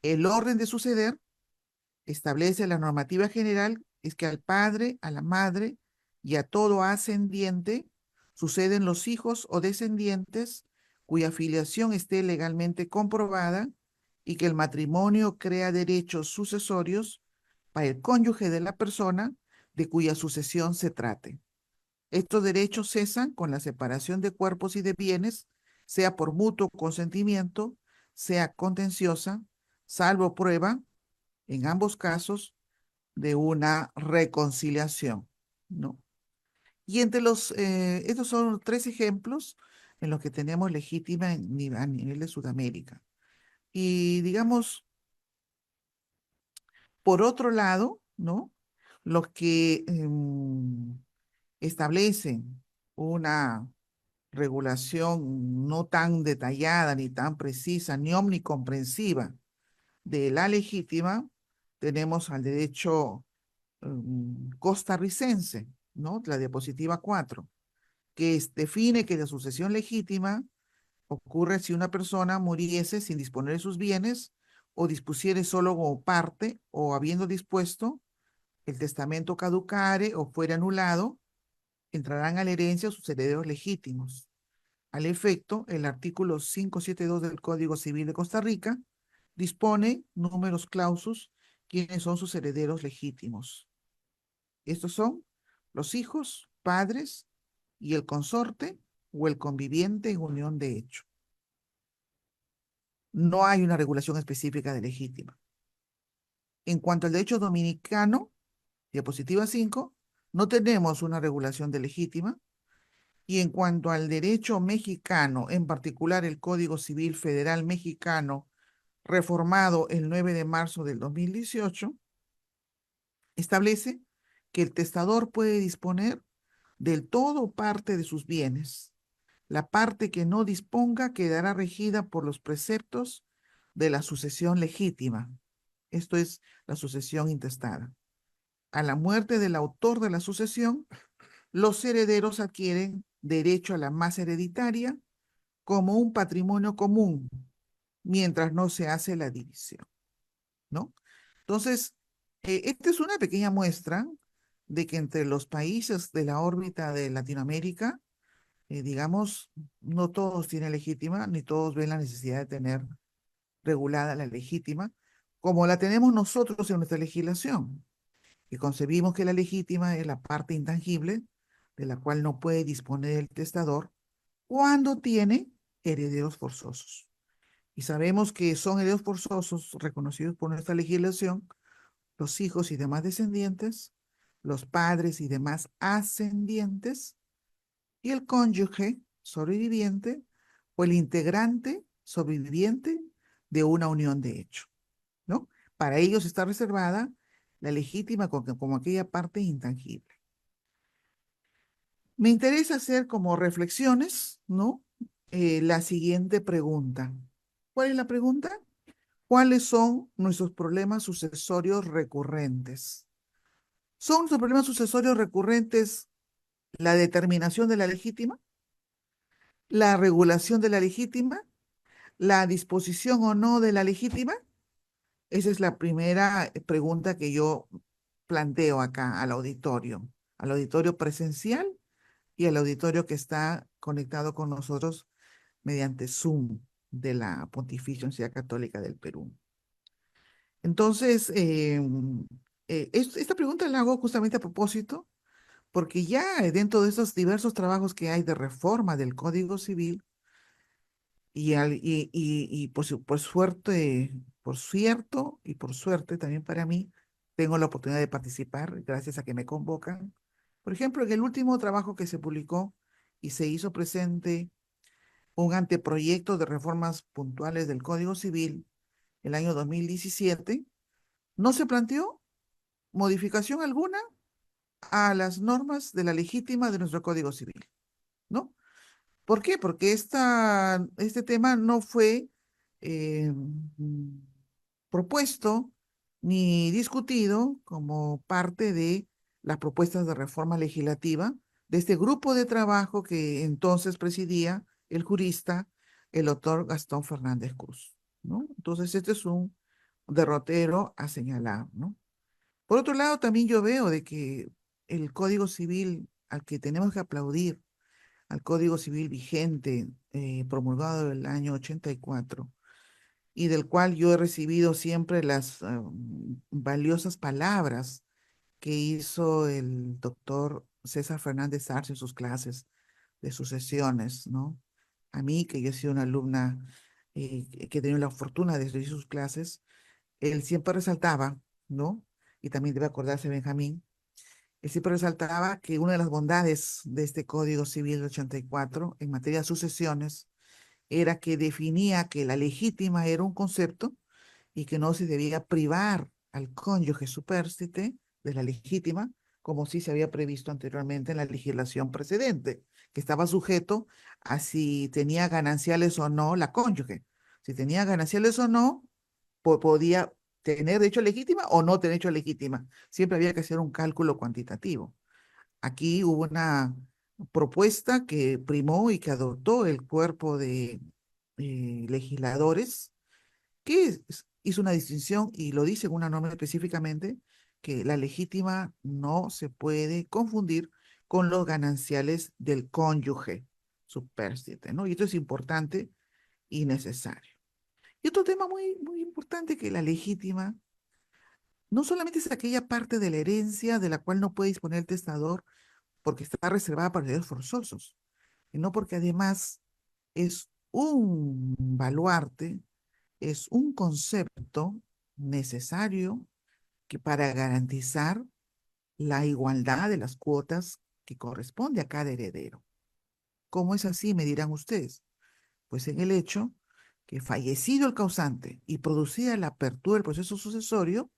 El orden de suceder establece la normativa general es que al padre, a la madre y a todo ascendiente suceden los hijos o descendientes cuya filiación esté legalmente comprobada y que el matrimonio crea derechos sucesorios para el cónyuge de la persona de cuya sucesión se trate. Estos derechos cesan con la separación de cuerpos y de bienes, sea por mutuo consentimiento, sea contenciosa, salvo prueba, en ambos casos, de una reconciliación, ¿no? Y entre estos son 3 ejemplos en los que tenemos legítima a nivel de Sudamérica. Y digamos, por otro lado, ¿no? Los que establecen una regulación no tan detallada, ni tan precisa, ni omnicomprensiva de la legítima, tenemos al derecho costarricense, ¿no? La diapositiva 4, que define que la sucesión legítima ocurre si una persona muriese sin disponer de sus bienes o dispusiere solo como parte o habiendo dispuesto, el testamento caducare o fuera anulado, entrarán a la herencia sus herederos legítimos. Al efecto, el artículo 572 del Código Civil de Costa Rica dispone numerus clausus quiénes son sus herederos legítimos. Estos son los hijos, padres y el consorte o el conviviente en unión de hecho. No hay una regulación específica de legítima. En cuanto al derecho dominicano, diapositiva 5, no tenemos una regulación de legítima. Y en cuanto al derecho mexicano, en particular el Código Civil Federal Mexicano, reformado el 9 de marzo del 2018, establece que el testador puede disponer del todo o parte de sus bienes. La parte que no disponga quedará regida por los preceptos de la sucesión legítima. Esto es la sucesión intestada. A la muerte del autor de la sucesión, los herederos adquieren derecho a la masa hereditaria como un patrimonio común, mientras no se hace la división, ¿no? Entonces, esta es una pequeña muestra de que entre los países de la órbita de Latinoamérica, digamos, no todos tienen legítima, ni todos ven la necesidad de tener regulada la legítima, como la tenemos nosotros en nuestra legislación, que concebimos que la legítima es la parte intangible de la cual no puede disponer el testador cuando tiene herederos forzosos. Y sabemos que son herederos forzosos reconocidos por nuestra legislación los hijos y demás descendientes, los padres y demás ascendientes, y el cónyuge sobreviviente o el integrante sobreviviente de una unión de hecho, ¿no? Para ellos está reservada la legítima como aquella parte intangible. Me interesa hacer como reflexiones, ¿no? La siguiente pregunta. ¿Cuál es la pregunta? ¿Cuáles son nuestros problemas sucesorios recurrentes? ¿Son nuestros problemas sucesorios recurrentes la determinación de la legítima, la regulación de la legítima, la disposición o no de la legítima? Esa es la primera pregunta que yo planteo acá al auditorio presencial y al auditorio que está conectado con nosotros mediante Zoom de la Pontificia Universidad Católica del Perú. Entonces, esta pregunta la hago justamente a propósito, porque ya dentro de esos diversos trabajos que hay de reforma del Código Civil, y por suerte, por cierto y por suerte también para mí, tengo la oportunidad de participar gracias a que me convocan. Por ejemplo, en el último trabajo que se publicó y se hizo presente un anteproyecto de reformas puntuales del Código Civil el año 2017, no se planteó modificación alguna a las normas de la legítima de nuestro Código Civil, ¿no? ¿Por qué? Porque este tema no fue eh, propuesto ni discutido como parte de las propuestas de reforma legislativa de este grupo de trabajo que entonces presidía el jurista, el doctor Gastón Fernández Cruz, ¿no? Entonces, este es un derrotero a señalar, ¿no? Por otro lado, también yo veo de que el Código Civil al que tenemos que aplaudir, al Código Civil vigente, promulgado en el año 84, y del cual yo he recibido siempre las valiosas palabras que hizo el doctor César Fernández Arce en sus clases de sus sesiones, ¿no? A mí, que yo he sido una alumna que he tenido la fortuna de recibir sus clases, él siempre resaltaba, ¿no? Y también debe acordarse Benjamín, él siempre resaltaba que una de las bondades de este Código Civil del 84 en materia de sucesiones era que definía que la legítima era un concepto y que no se debía privar al cónyuge supérstite de la legítima, como sí se había previsto anteriormente en la legislación precedente, que estaba sujeto a si tenía gananciales o no la cónyuge. Si tenía gananciales o no, podía tener derecho a legítima o no tener derecho a legítima. Siempre había que hacer un cálculo cuantitativo. Aquí hubo una propuesta que primó y que adoptó el cuerpo de legisladores que hizo una distinción y lo dice en una norma específicamente que la legítima no se puede confundir con los gananciales del cónyuge supérstite, ¿no? Y esto es importante y necesario. Y otro tema muy, muy importante que la legítima no solamente es aquella parte de la herencia de la cual no puede disponer el testador porque está reservada para herederos forzosos, sino porque además es un baluarte, es un concepto necesario que para garantizar la igualdad de las cuotas que corresponde a cada heredero. ¿Cómo es así? Me dirán ustedes. Pues en el hecho que fallecido el causante y producida la apertura del proceso sucesorio,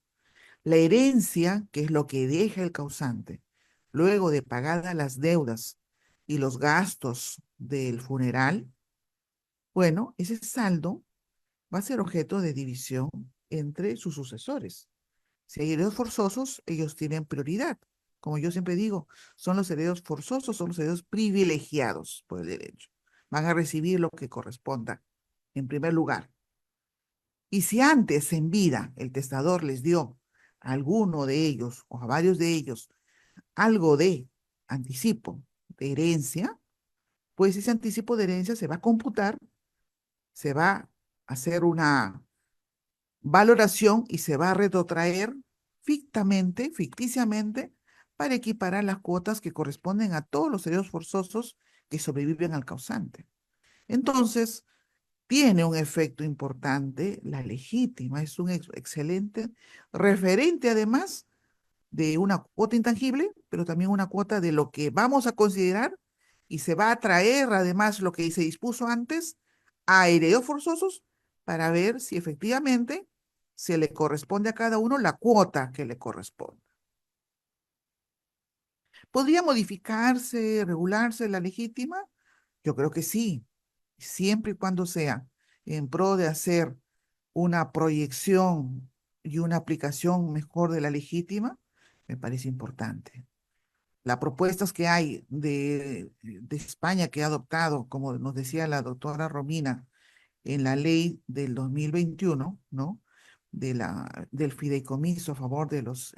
la herencia, que es lo que deja el causante, luego de pagadas las deudas y los gastos del funeral, bueno, ese saldo va a ser objeto de división entre sus sucesores. Si hay herederos forzosos, ellos tienen prioridad. Como yo siempre digo, son los herederos forzosos, son los herederos privilegiados por el derecho. Van a recibir lo que corresponda en primer lugar. Y si antes en vida el testador les dio a alguno de ellos o a varios de ellos algo de anticipo de herencia, pues ese anticipo de herencia se va a computar, se va a hacer una valoración y se va a retrotraer ficticiamente para equiparar las cuotas que corresponden a todos los herederos forzosos que sobreviven al causante. Entonces, tiene un efecto importante la legítima, es un excelente referente además de una cuota intangible, pero también una cuota de lo que vamos a considerar y se va a traer además lo que se dispuso antes a herederos forzosos para ver si efectivamente se le corresponde a cada uno la cuota que le corresponde. ¿Podría modificarse, regularse la legítima? Yo creo que sí, siempre y cuando sea en pro de hacer una proyección y una aplicación mejor de la legítima, me parece importante. Las propuestas que hay de España que ha adoptado, como nos decía la doctora Romina, en la ley del 2021, ¿no? Del fideicomiso a favor de los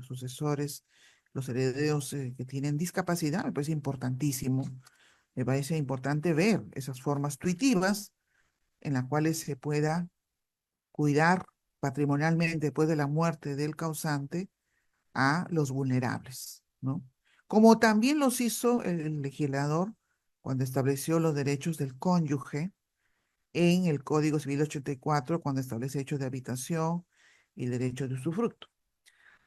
sucesores, los herederos que tienen discapacidad, me parece importantísimo. Me parece importante ver esas formas tuitivas en las cuales se pueda cuidar patrimonialmente después de la muerte del causante a los vulnerables, ¿no? Como también los hizo el legislador cuando estableció los derechos del cónyuge en el Código Civil 84, cuando establece hechos de habitación y derechos de usufructo.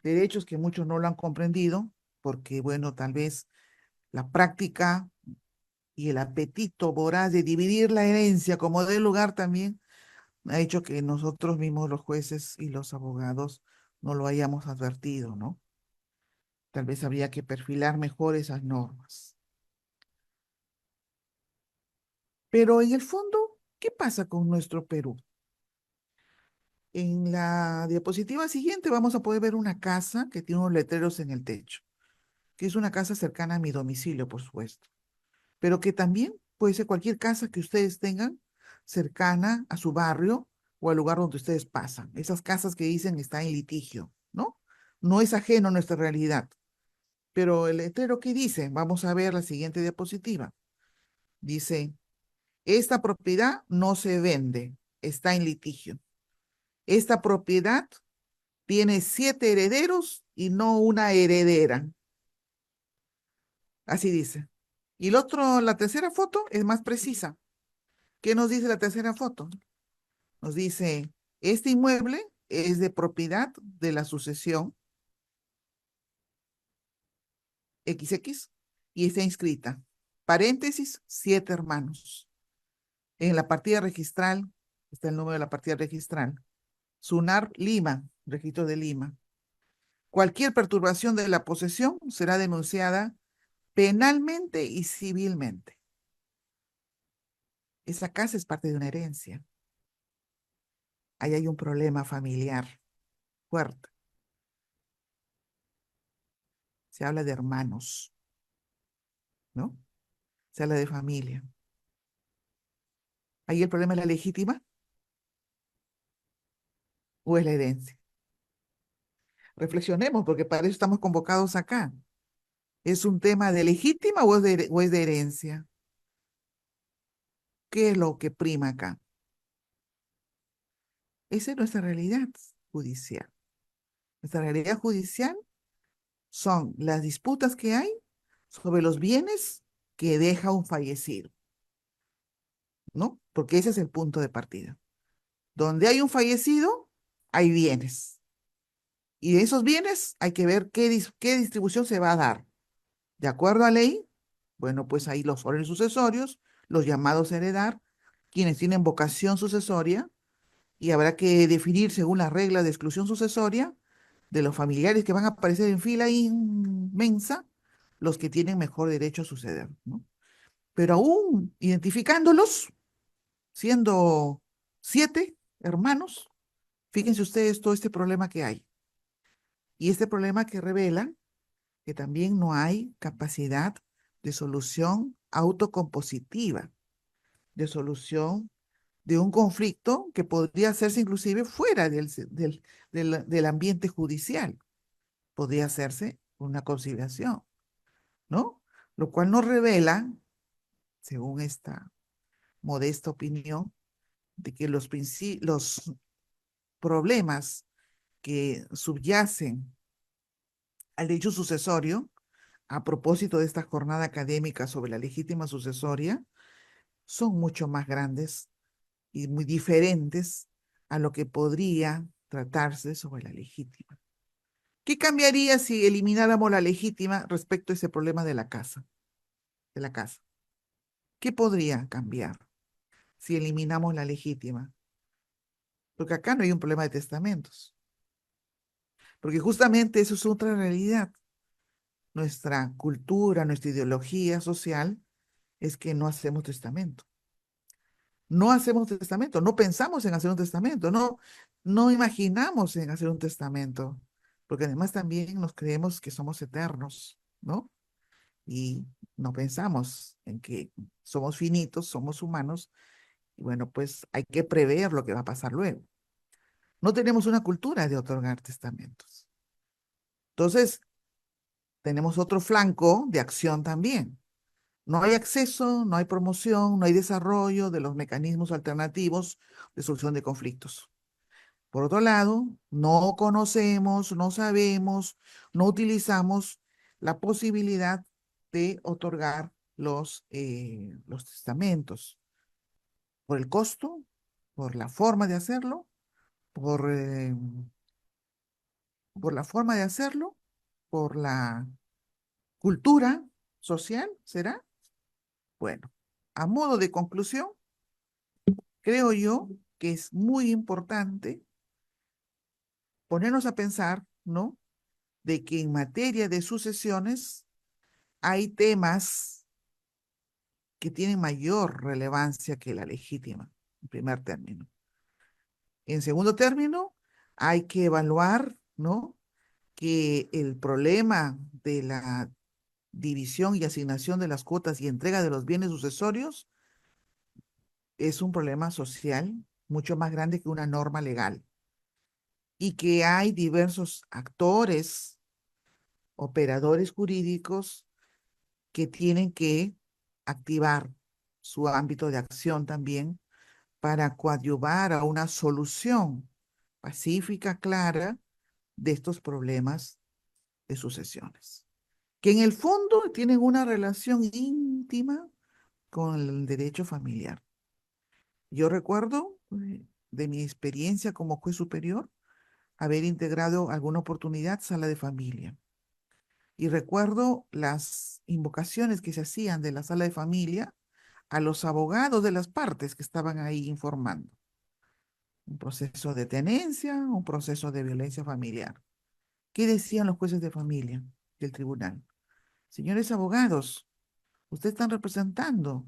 Derechos que muchos no lo han comprendido porque, bueno, tal vez la práctica y el apetito voraz de dividir la herencia como de lugar también ha hecho que nosotros mismos, los jueces y los abogados, no lo hayamos advertido, ¿no? Tal vez habría que perfilar mejor esas normas. Pero en el fondo, ¿qué pasa con nuestro Perú? En la diapositiva siguiente vamos a poder ver una casa que tiene unos letreros en el techo, que es una casa cercana a mi domicilio, por supuesto, pero que también puede ser cualquier casa que ustedes tengan cercana a su barrio o al lugar donde ustedes pasan. Esas casas que dicen está en litigio, ¿no? No es ajeno a nuestra realidad. Pero el letrero que dice, vamos a ver la siguiente diapositiva, dice, esta propiedad no se vende, está en litigio. Esta propiedad tiene 7 herederos y no una heredera. Así dice. Y el otro, la tercera foto es más precisa. ¿Qué nos dice la tercera foto? Nos dice, este inmueble es de propiedad de la sucesión XX y está inscrita. Paréntesis, 7 hermanos. En la partida registral, está el número de la partida registral. SUNAR Lima, registro de Lima. Cualquier perturbación de la posesión será denunciada penalmente y civilmente. Esa casa es parte de una herencia. Ahí hay un problema familiar fuerte. Se habla de hermanos, ¿no? Se habla de familia. ¿Ahí el problema es la legítima o es la herencia? Reflexionemos, porque para eso estamos convocados acá. ¿Es un tema de legítima o es de herencia? ¿Qué es lo que prima acá? Esa es nuestra realidad judicial. Nuestra realidad judicial son las disputas que hay sobre los bienes que deja un fallecido, ¿no? Porque ese es el punto de partida. Donde hay un fallecido, hay bienes. Y de esos bienes hay que ver qué distribución se va a dar. De acuerdo a ley, bueno, pues ahí los órdenes sucesorios, los llamados a heredar, quienes tienen vocación sucesoria, y habrá que definir según las reglas de exclusión sucesoria de los familiares que van a aparecer en fila inmensa, los que tienen mejor derecho a suceder, ¿no? Pero aún identificándolos, siendo 7 hermanos, fíjense ustedes todo este problema que hay. Y este problema que revela que también no hay capacidad de solución autocompositiva, de solución de un conflicto que podría hacerse inclusive fuera del ambiente judicial. Podría hacerse una conciliación, ¿no? Lo cual nos revela, según esta modesta opinión, de que los problemas que subyacen al derecho sucesorio, a propósito de esta jornada académica sobre la legítima sucesoria, son mucho más grandes y muy diferentes a lo que podría tratarse sobre la legítima. ¿Qué cambiaría si elimináramos la legítima respecto a ese problema de la casa? ¿Qué podría cambiar si eliminamos la legítima? Porque acá no hay un problema de testamentos. Porque justamente eso es otra realidad. Nuestra cultura, nuestra ideología social es que no hacemos testamento. No hacemos testamento, no pensamos en hacer un testamento, no imaginamos en hacer un testamento, porque además también nos creemos que somos eternos, ¿no? Y no pensamos en que somos finitos, somos humanos, y bueno, pues hay que prever lo que va a pasar luego. No tenemos una cultura de otorgar testamentos. Entonces, tenemos otro flanco de acción también. No hay acceso, no hay promoción, no hay desarrollo de los mecanismos alternativos de solución de conflictos. Por otro lado, no conocemos, no sabemos, no utilizamos la posibilidad de otorgar los testamentos por el costo, por la forma de hacerlo, por, eh, por la forma de hacerlo, por la cultura social, ¿será? Bueno, a modo de conclusión, creo yo que es muy importante ponernos a pensar, ¿no? De que en materia de sucesiones hay temas que tienen mayor relevancia que la legítima, en primer término. En segundo término, hay que evaluar, ¿no? Que el problema de la división y asignación de las cuotas y entrega de los bienes sucesorios es un problema social mucho más grande que una norma legal y que hay diversos actores, operadores jurídicos que tienen que activar su ámbito de acción también para coadyuvar a una solución pacífica, clara, de estos problemas de sucesiones, que en el fondo tienen una relación íntima con el derecho familiar. Yo recuerdo de mi experiencia como juez superior haber integrado alguna oportunidad sala de familia. Y recuerdo las invocaciones que se hacían de la sala de familia a los abogados de las partes que estaban ahí informando. Un proceso de tenencia, un proceso de violencia familiar. ¿Qué decían los jueces de familia del tribunal? Señores abogados, ustedes están representando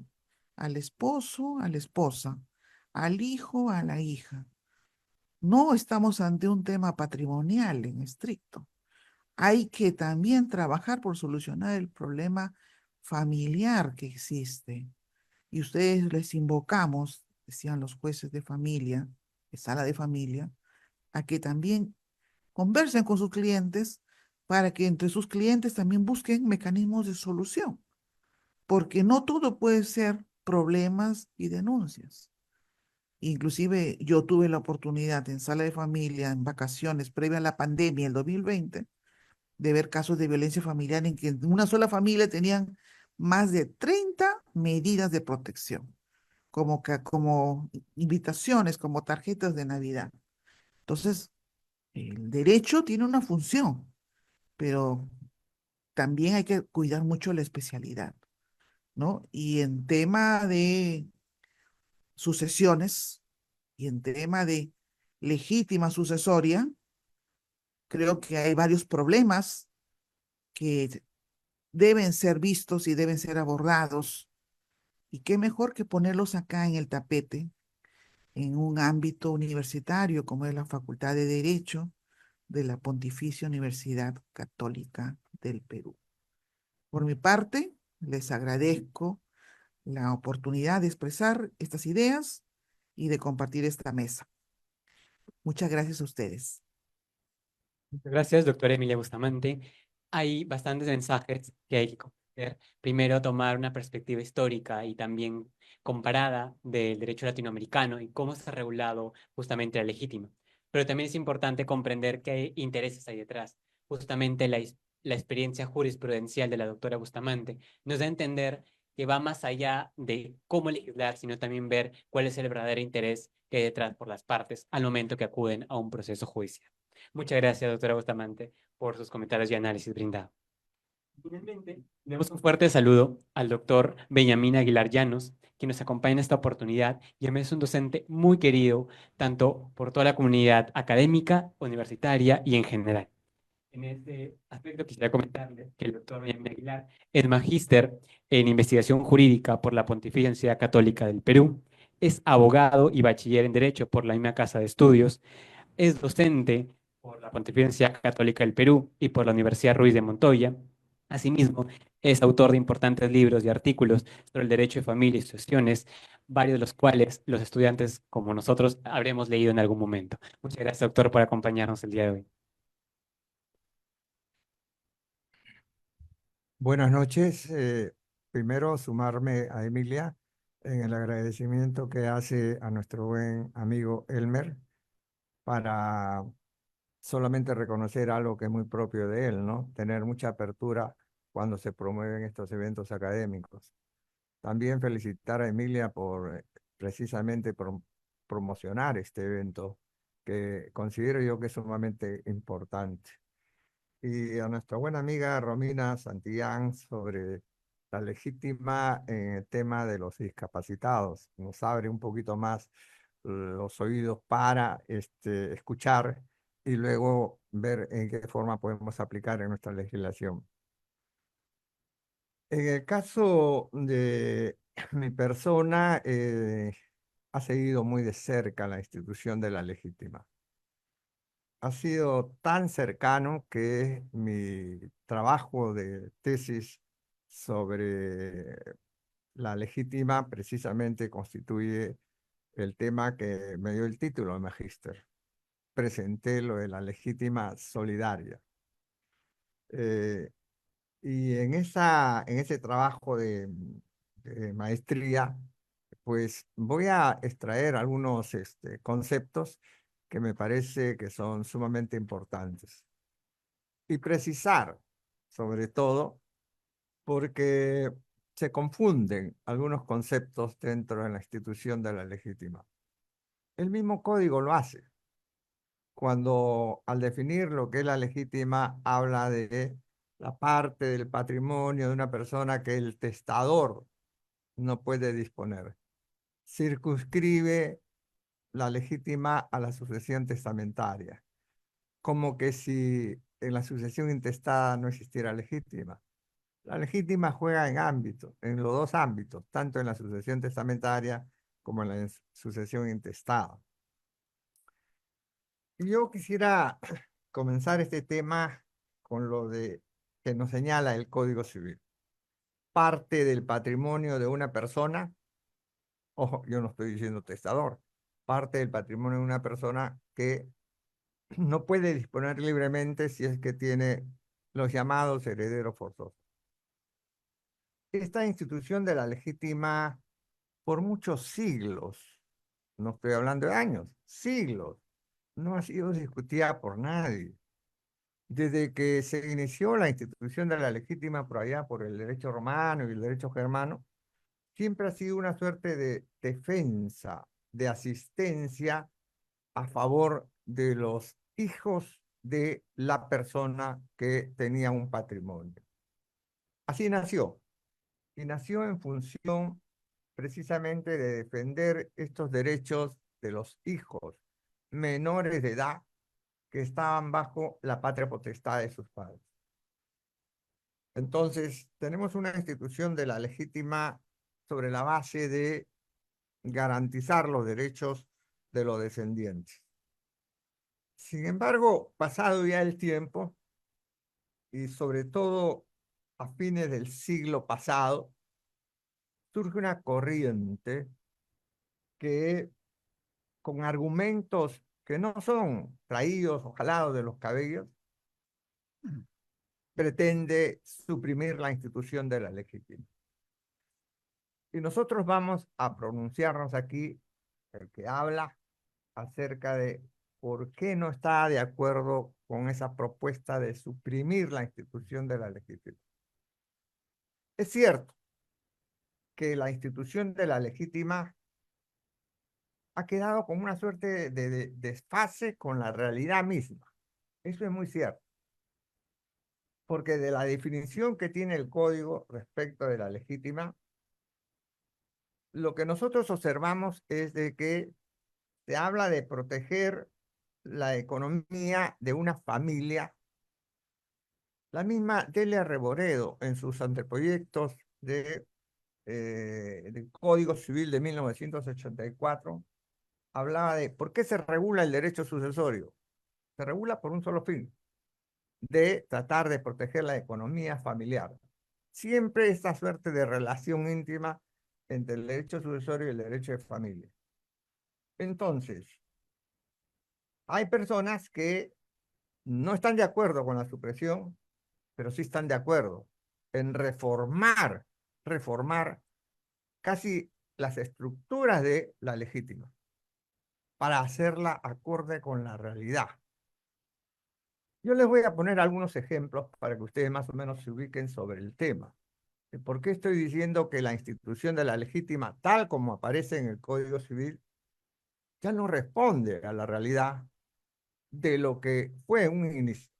al esposo, a la esposa, al hijo, a la hija. No estamos ante un tema patrimonial en estricto. Hay que también trabajar por solucionar el problema familiar que existe. Y ustedes les invocamos, decían los jueces de familia, de sala de familia, a que también conversen con sus clientes para que entre sus clientes también busquen mecanismos de solución, porque no todo puede ser problemas y denuncias. Inclusive yo tuve la oportunidad en sala de familia, en vacaciones, previa a la pandemia, el 2020, de ver casos de violencia familiar en que en una sola familia tenían más de 30 medidas de protección, como invitaciones, como tarjetas de Navidad. Entonces, el derecho tiene una función, pero también hay que cuidar mucho la especialidad, ¿no? Y en tema de sucesiones y en tema de legítima sucesoria, creo que hay varios problemas que deben ser vistos y deben ser abordados. Y qué mejor que ponerlos acá en el tapete, en un ámbito universitario como es la Facultad de Derecho de la Pontificia Universidad Católica del Perú. Por mi parte, les agradezco la oportunidad de expresar estas ideas y de compartir esta mesa. Muchas gracias a ustedes. Muchas gracias, doctora Emilia Bustamante. Hay bastantes mensajes que hay que comprender. Primero, tomar una perspectiva histórica y también comparada del derecho latinoamericano y cómo está regulado justamente la legítima. Pero también es importante comprender qué intereses hay detrás. Justamente la experiencia jurisprudencial de la doctora Bustamante nos da a entender que va más allá de cómo legislar, sino también ver cuál es el verdadero interés que hay detrás por las partes al momento que acuden a un proceso judicial. Muchas gracias, doctora Bustamante, por sus comentarios y análisis brindados. Finalmente, le damos un fuerte saludo al doctor Benjamín Aguilar Llanos, quien nos acompaña en esta oportunidad y además es un docente muy querido tanto por toda la comunidad académica, universitaria y en general. En este aspecto quisiera comentarle que el doctor Benjamín Aguilar es magíster en investigación jurídica por la Pontificia Universidad Católica del Perú, es abogado y bachiller en Derecho por la misma Casa de Estudios, es docente por la Pontificia Universidad Católica del Perú y por la Universidad Ruiz de Montoya. Asimismo, es autor de importantes libros y artículos sobre el derecho de familia y sucesiones, varios de los cuales los estudiantes como nosotros habremos leído en algún momento. Muchas gracias, doctor, por acompañarnos el día de hoy. Buenas noches. Primero, sumarme a Emilia en el agradecimiento que hace a nuestro buen amigo Elmer para solamente reconocer algo que es muy propio de él, ¿no? Tener mucha apertura cuando se promueven estos eventos académicos. También felicitar a Emilia por precisamente promocionar este evento que considero yo que es sumamente importante. Y a nuestra buena amiga Romina Santillán sobre la legítima en el tema de los discapacitados. Nos abre un poquito más los oídos para escuchar y luego ver en qué forma podemos aplicar en nuestra legislación. En el caso de mi persona, ha seguido muy de cerca la institución de la legítima. Ha sido tan cercano que mi trabajo de tesis sobre la legítima precisamente constituye el tema que me dio el título de magíster. Presenté lo de la legítima solidaria. Eh, y en ese trabajo de maestría, pues voy a extraer algunos conceptos que me parece que son sumamente importantes. Y precisar, sobre todo, porque se confunden algunos conceptos dentro de la institución de la legítima. El mismo código lo hace. Cuando al definir lo que es la legítima, habla de la parte del patrimonio de una persona que el testador no puede disponer. Circunscribe la legítima a la sucesión testamentaria, como que si en la sucesión intestada no existiera legítima. La legítima juega en los dos ámbitos, tanto en la sucesión testamentaria como en la sucesión intestada. Y yo quisiera comenzar este tema con lo que nos señala el Código Civil. Parte del patrimonio de una persona, ojo, yo no estoy diciendo testador, parte del patrimonio de una persona que no puede disponer libremente si es que tiene los llamados herederos forzosos. Esta institución de la legítima por muchos siglos, no estoy hablando de años, siglos, no ha sido discutida por nadie. Desde que se inició la institución de la legítima por allá, por el derecho romano y el derecho germano, siempre ha sido una suerte de defensa, de asistencia a favor de los hijos de la persona que tenía un patrimonio. Así nació, y nació en función precisamente de defender estos derechos de los hijos menores de edad que estaban bajo la patria potestad de sus padres. Entonces, tenemos una institución de la legítima sobre la base de garantizar los derechos de los descendientes. Sin embargo, pasado ya el tiempo, y sobre todo a fines del siglo pasado, surge una corriente que, con argumentos que no son traídos o jalados de los cabellos, pretende suprimir la institución de la legítima. Y nosotros vamos a pronunciarnos aquí, el que habla, acerca de por qué no está de acuerdo con esa propuesta de suprimir la institución de la legítima. Es cierto que la institución de la legítima ha quedado como una suerte de desfase con la realidad misma. Eso es muy cierto. Porque de la definición que tiene el código respecto de la legítima, lo que nosotros observamos es de que se habla de proteger la economía de una familia. La misma Delia Reboredo, en sus anteproyectos del Código Civil de 1984, hablaba de por qué se regula el derecho sucesorio. Se regula por un solo fin, de tratar de proteger la economía familiar. Siempre esta suerte de relación íntima entre el derecho sucesorio y el derecho de familia. Entonces, hay personas que no están de acuerdo con la supresión, pero sí están de acuerdo en reformar casi las estructuras de la legítima para hacerla acorde con la realidad. Yo les voy a poner algunos ejemplos para que ustedes más o menos se ubiquen sobre el tema. ¿Por qué estoy diciendo que la institución de la legítima, tal como aparece en el Código Civil, ya no responde a la realidad de lo que fue un inicio?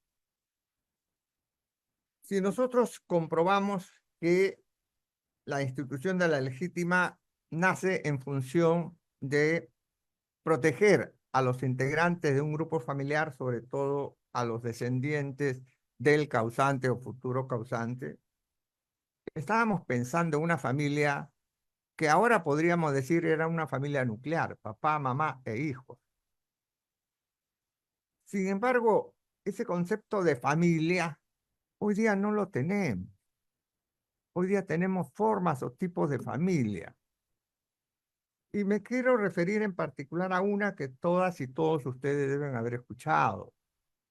Si nosotros comprobamos que la institución de la legítima nace en función de proteger a los integrantes de un grupo familiar, sobre todo a los descendientes del causante o futuro causante, estábamos pensando en una familia que ahora podríamos decir era una familia nuclear, papá, mamá e hijos. Sin embargo, ese concepto de familia hoy día no lo tenemos. Hoy día tenemos formas o tipos de familia. Y me quiero referir en particular a una que todas y todos ustedes deben haber escuchado,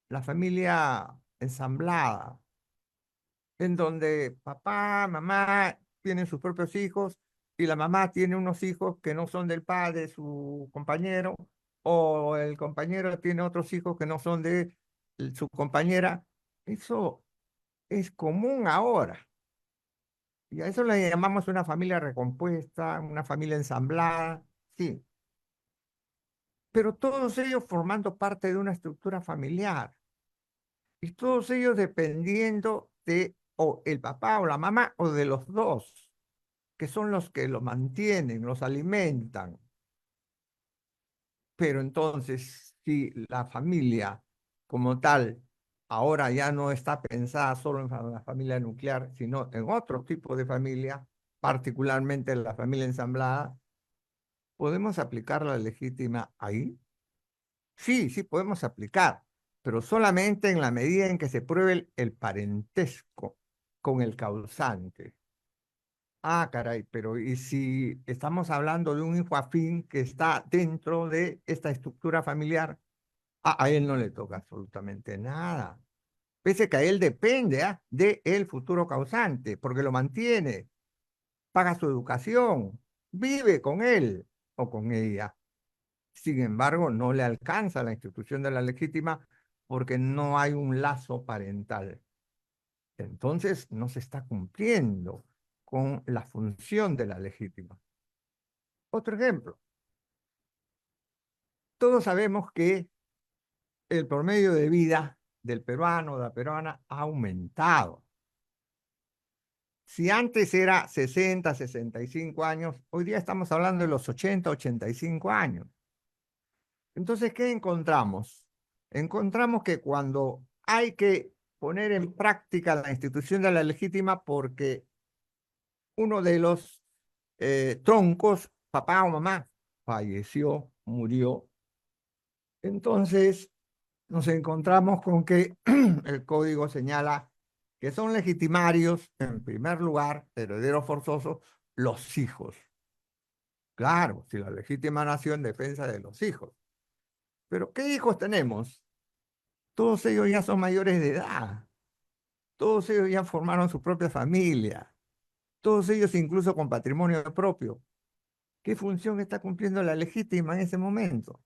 la familia ensamblada, en donde papá, mamá tienen sus propios hijos y la mamá tiene unos hijos que no son del padre de su compañero, o el compañero tiene otros hijos que no son de su compañera. Eso es común ahora. Y a eso le llamamos una familia recompuesta, una familia ensamblada, sí. Pero todos ellos formando parte de una estructura familiar. Y todos ellos dependiendo de o el papá o la mamá o de los dos, que son los que lo mantienen, los alimentan. Pero entonces, si la familia como tal ahora ya no está pensada solo en la familia nuclear, sino en otro tipo de familia, particularmente la familia ensamblada, ¿podemos aplicar la legítima ahí? Sí, sí podemos aplicar, pero solamente en la medida en que se pruebe el parentesco con el causante. Ah, caray, pero ¿y si estamos hablando de un hijo afín que está dentro de esta estructura familiar? A él no le toca absolutamente nada. Pese que a él depende de el futuro causante, porque lo mantiene, paga su educación, vive con él o con ella. Sin embargo, no le alcanza la institución de la legítima porque no hay un lazo parental. Entonces, no se está cumpliendo con la función de la legítima. Otro ejemplo. Todos sabemos que el promedio de vida del peruano o de la peruana ha aumentado. Si antes era 60, 65 años, hoy día estamos hablando de los 80, 85 años. Entonces, ¿qué encontramos? Encontramos que cuando hay que poner en práctica la institución de la legítima porque uno de los troncos, papá o mamá, falleció, murió, entonces nos encontramos con que el código señala que son legitimarios, en primer lugar, herederos forzosos, los hijos. Claro, si la legítima nació en defensa de los hijos. Pero ¿qué hijos tenemos? Todos ellos ya son mayores de edad. Todos ellos ya formaron su propia familia. Todos ellos incluso con patrimonio propio. ¿Qué función está cumpliendo la legítima en ese momento?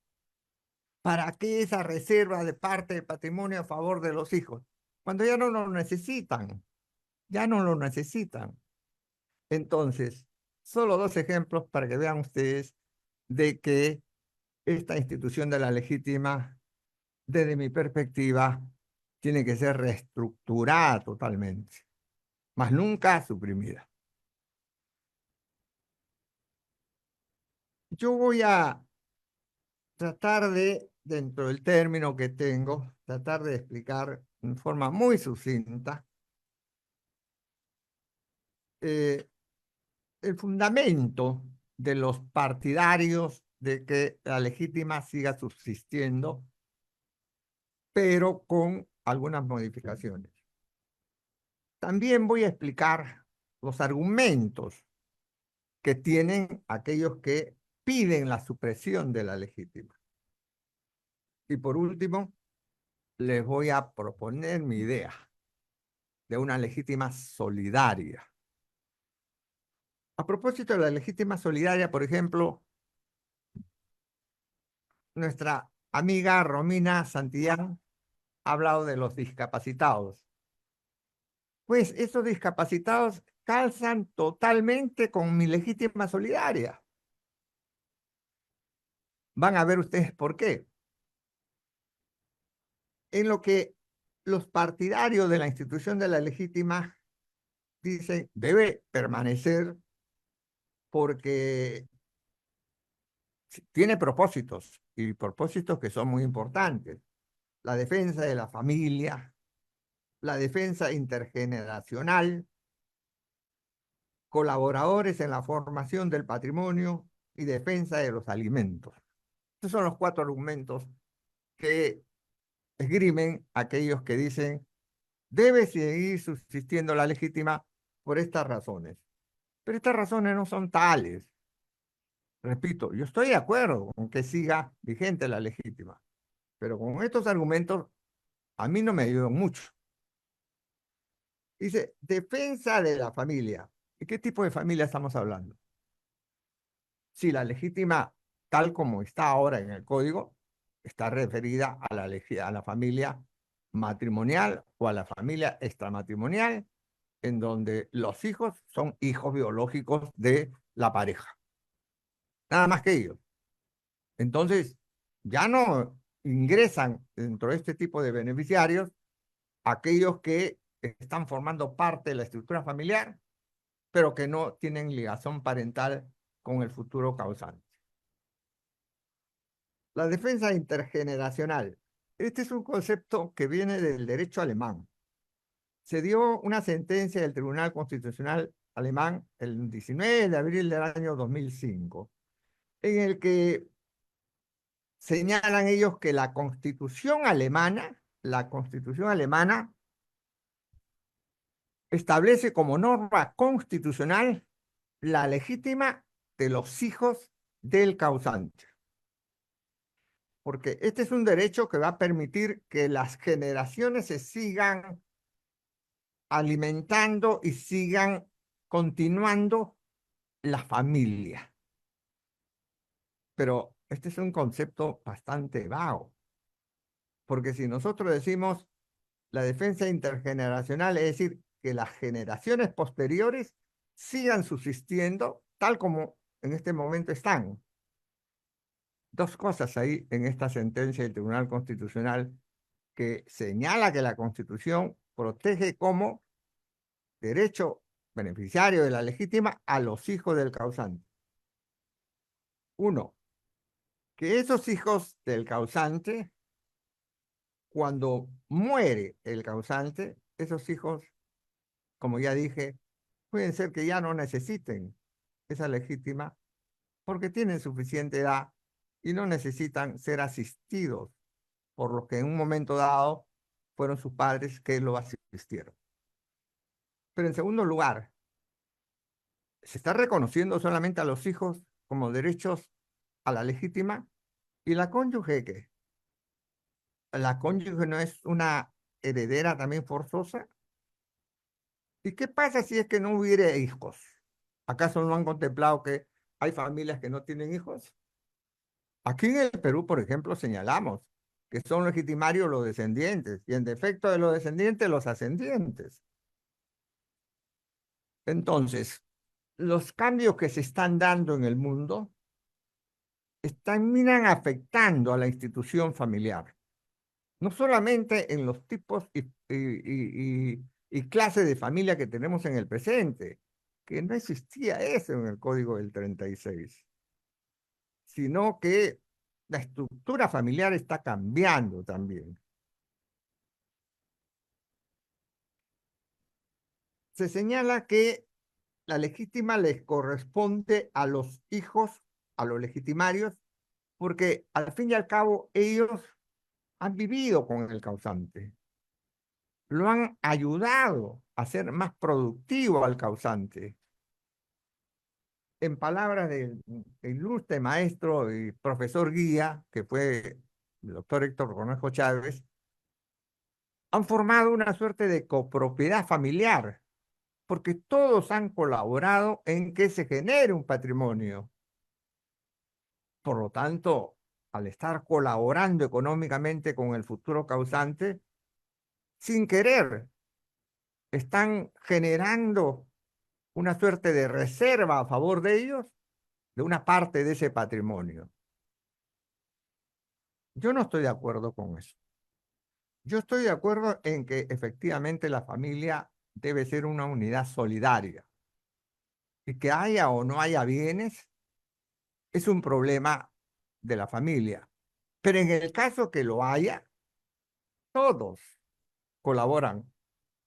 ¿Para qué esa reserva de parte del patrimonio a favor de los hijos? Cuando ya no lo necesitan, ya no lo necesitan. Entonces, solo 2 ejemplos para que vean ustedes de que esta institución de la legítima, desde mi perspectiva, tiene que ser reestructurada totalmente, más nunca suprimida. Yo voy a tratar de, dentro del término que tengo, tratar de explicar en forma muy sucinta el fundamento de los partidarios de que la legítima siga subsistiendo, pero con algunas modificaciones. También voy a explicar los argumentos que tienen aquellos que piden la supresión de la legítima. Y por último, les voy a proponer mi idea de una legítima solidaria. A propósito de la legítima solidaria, por ejemplo, nuestra amiga Romina Santillán ha hablado de los discapacitados. Pues esos discapacitados calzan totalmente con mi legítima solidaria. Van a ver ustedes por qué. En lo que los partidarios de la institución de la legítima dicen debe permanecer porque tiene propósitos y propósitos que son muy importantes. La defensa de la familia, la defensa intergeneracional, colaboradores en la formación del patrimonio y defensa de los alimentos. Estos son los 4 argumentos que esgrimen aquellos que dicen debe seguir subsistiendo la legítima por estas razones. Pero estas razones no son tales. Repito, yo estoy de acuerdo con que siga vigente la legítima, pero con estos argumentos a mí no me ayudan mucho. Dice, defensa de la familia. ¿De qué tipo de familia estamos hablando? Si la legítima, tal como está ahora en el código, está referida a la familia matrimonial o a la familia extramatrimonial, en donde los hijos son hijos biológicos de la pareja. Nada más que ellos. Entonces, ya no ingresan dentro de este tipo de beneficiarios aquellos que están formando parte de la estructura familiar, pero que no tienen ligación parental con el futuro causante. La defensa intergeneracional. Este es un concepto que viene del derecho alemán. Se dio una sentencia del Tribunal Constitucional alemán el 19 de abril del año 2005, en el que señalan ellos que la Constitución alemana establece como norma constitucional la legítima de los hijos del causante. Porque este es un derecho que va a permitir que las generaciones se sigan alimentando y sigan continuando la familia. Pero este es un concepto bastante vago, porque si nosotros decimos la defensa intergeneracional, es decir, que las generaciones posteriores sigan subsistiendo tal como en este momento están. 2 cosas ahí en esta sentencia del Tribunal Constitucional que señala que la Constitución protege como derecho beneficiario de la legítima a los hijos del causante. 1, que esos hijos del causante, cuando muere el causante, esos hijos, como ya dije, pueden ser que ya no necesiten esa legítima porque tienen suficiente edad y no necesitan ser asistidos por los que en un momento dado fueron sus padres que lo asistieron. Pero en segundo lugar, se está reconociendo solamente a los hijos como derechos a la legítima y la cónyuge, ¿qué? ¿La cónyuge no es una heredera también forzosa? ¿Y qué pasa si es que no hubiera hijos? ¿Acaso no han contemplado que hay familias que no tienen hijos? Aquí en el Perú, por ejemplo, señalamos que son legitimarios los descendientes y en defecto de los descendientes, los ascendientes. Entonces, los cambios que se están dando en el mundo terminan afectando a la institución familiar, no solamente en los tipos y clases de familia que tenemos en el presente, que no existía eso en el Código del 36, sino que la estructura familiar está cambiando también. Se señala que la legítima les corresponde a los hijos, a los legitimarios, porque al fin y al cabo ellos han vivido con el causante, lo han ayudado a ser más productivo al causante. En palabras del ilustre maestro y profesor guía, que fue el doctor Héctor Cornejo Chávez, han formado una suerte de copropiedad familiar, porque todos han colaborado en que se genere un patrimonio. Por lo tanto, al estar colaborando económicamente con el futuro causante, sin querer, están generando una suerte de reserva a favor de ellos, de una parte de ese patrimonio. Yo no estoy de acuerdo con eso. Yo estoy de acuerdo en que efectivamente la familia debe ser una unidad solidaria y que haya o no haya bienes es un problema de la familia. Pero en el caso que lo haya, todos colaboran,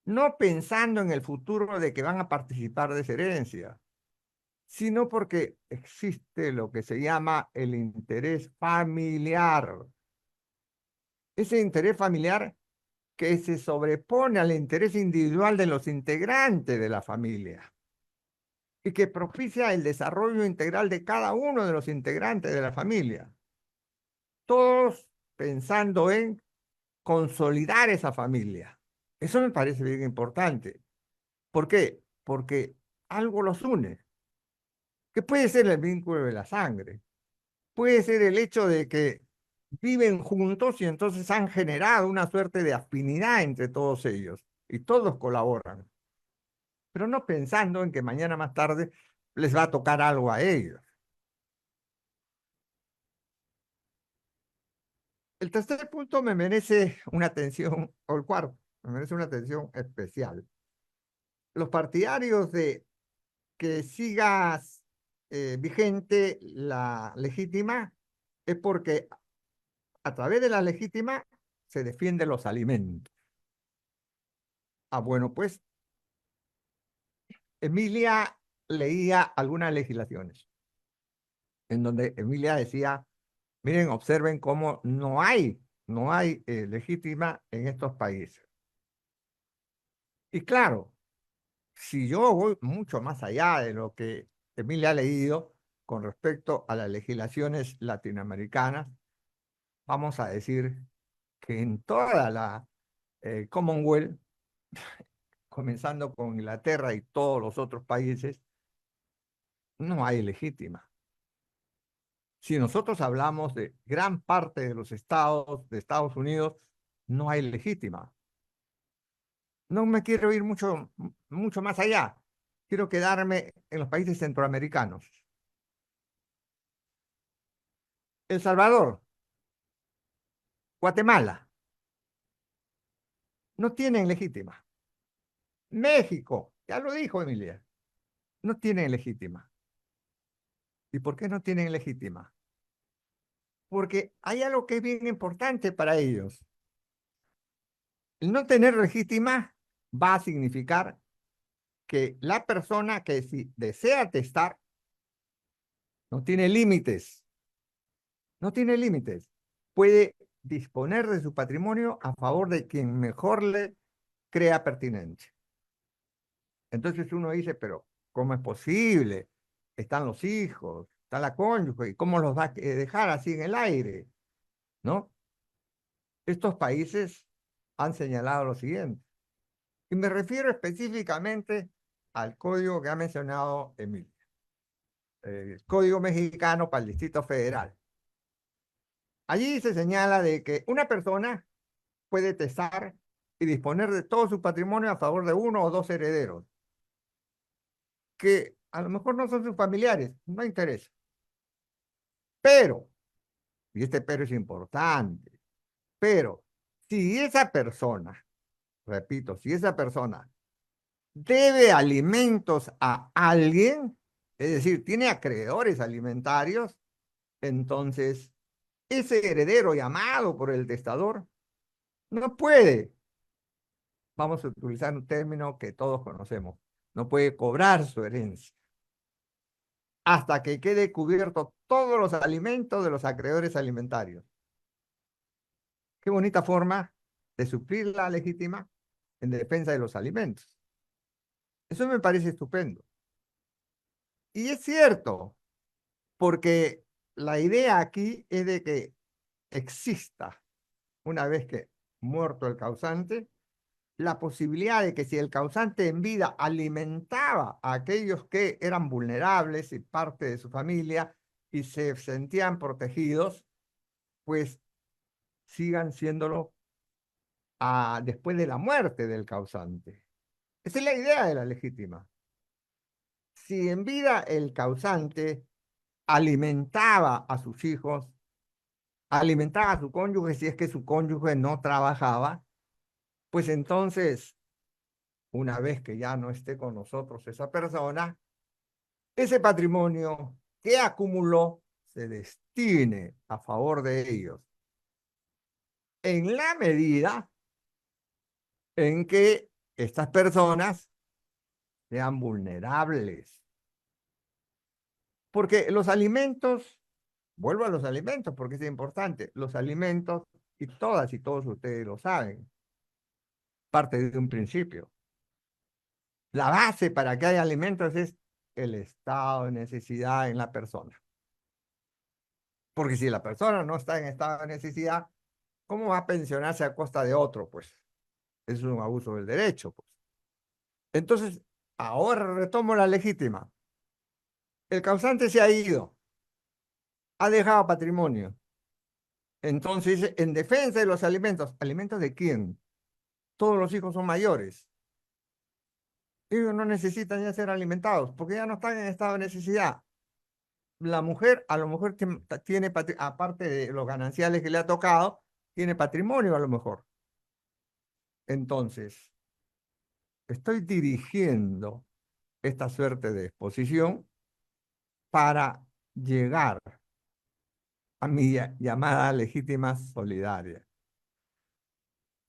no pensando en el futuro de que van a participar de esa herencia, sino porque existe lo que se llama el interés familiar. Ese interés familiar que se sobrepone al interés individual de los integrantes de la familia y que propicia el desarrollo integral de cada uno de los integrantes de la familia. Todos pensando en consolidar esa familia. Eso me parece bien importante. ¿Por qué? Porque algo los une, que puede ser el vínculo de la sangre, puede ser el hecho de que viven juntos y entonces han generado una suerte de afinidad entre todos ellos y todos colaboran, pero no pensando en que mañana más tarde les va a tocar algo a ellos. El tercer punto me merece una atención, o el cuarto, me merece una atención especial. Los partidarios de que sigas vigente la legítima es porque a través de la legítima se defienden los alimentos. Ah, bueno, pues Emilia leía algunas legislaciones en donde Emilia decía, miren, observen cómo no hay legítima en estos países. Y claro, si yo voy mucho más allá de lo que Emilia ha leído con respecto a las legislaciones latinoamericanas, vamos a decir que en toda la Commonwealth, comenzando con Inglaterra y todos los otros países, no hay legítima. Si nosotros hablamos de gran parte de los estados de Estados Unidos, no hay legítima. No me quiero ir mucho más allá. Quiero quedarme en los países centroamericanos. El Salvador, Guatemala, no tienen legítima. México, ya lo dijo Emilia, no tienen legítima. ¿Y por qué no tienen legítima? Porque hay algo que es bien importante para ellos. El no tener legítima va a significar que la persona que si desea testar no tiene límites. No tiene límites. Puede disponer de su patrimonio a favor de quien mejor le crea pertinente. Entonces uno dice, pero ¿cómo es posible? Están los hijos, está la cónyuge, ¿y cómo los va a dejar así en el aire? ¿No? Estos países han señalado lo siguiente. Y me refiero específicamente al código que ha mencionado Emilia. El Código Mexicano para el Distrito Federal. Allí se señala de que una persona puede testar y disponer de todo su patrimonio a favor de uno o dos herederos, que a lo mejor no son sus familiares, no interesa. Pero, y este pero es importante, pero si esa persona, repito, si esa persona debe alimentos a alguien, es decir, tiene acreedores alimentarios, entonces ese heredero llamado por el testador no puede, vamos a utilizar un término que todos conocemos, no puede cobrar su herencia hasta que quede cubierto todos los alimentos de los acreedores alimentarios. Qué bonita forma de suplir la legítima en defensa de los alimentos. Eso me parece estupendo. Y es cierto, porque la idea aquí es de que exista, una vez que muerto el causante, la posibilidad de que si el causante en vida alimentaba a aquellos que eran vulnerables y parte de su familia y se sentían protegidos, pues sigan siéndolo después de la muerte del causante. Esa es la idea de la legítima. Si en vida el causante alimentaba a sus hijos, alimentaba a su cónyuge si es que su cónyuge no trabajaba, pues entonces, una vez que ya no esté con nosotros esa persona, ese patrimonio que acumuló se destine a favor de ellos, en la medida en que estas personas sean vulnerables. Porque los alimentos, vuelvo a los alimentos porque es importante, los alimentos, y todas y todos ustedes lo saben, parte de un principio. La base para que haya alimentos es el estado de necesidad en la persona. Porque si la persona no está en estado de necesidad, ¿cómo va a pensionarse a costa de otro? Pues es un abuso del derecho. Pues. Entonces, ahora retomo la legítima. El causante se ha ido, ha dejado patrimonio. Entonces, en defensa de los alimentos, ¿alimentos de quién? Todos los hijos son mayores. Ellos no necesitan ya ser alimentados porque ya no están en estado de necesidad. La mujer a lo mejor tiene, aparte de los gananciales que le ha tocado, tiene patrimonio a lo mejor. Entonces, estoy dirigiendo esta suerte de exposición para llegar a mi llamada legítima solidaria.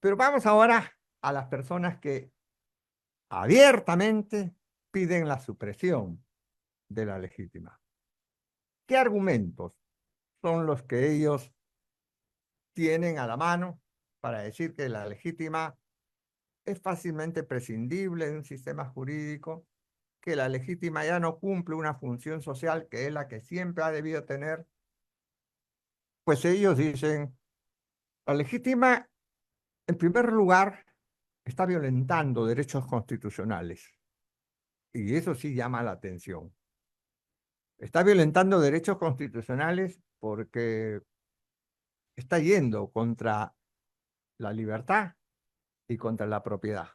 Pero vamos ahora a las personas que abiertamente piden la supresión de la legítima. ¿Qué argumentos son los que ellos tienen a la mano para decir que la legítima es fácilmente prescindible de un sistema jurídico, que la legítima ya no cumple una función social que es la que siempre ha debido tener? Pues ellos dicen, la legítima, en primer lugar, está violentando derechos constitucionales. Y eso sí llama la atención. Está violentando derechos constitucionales porque está yendo contra la libertad y contra la propiedad.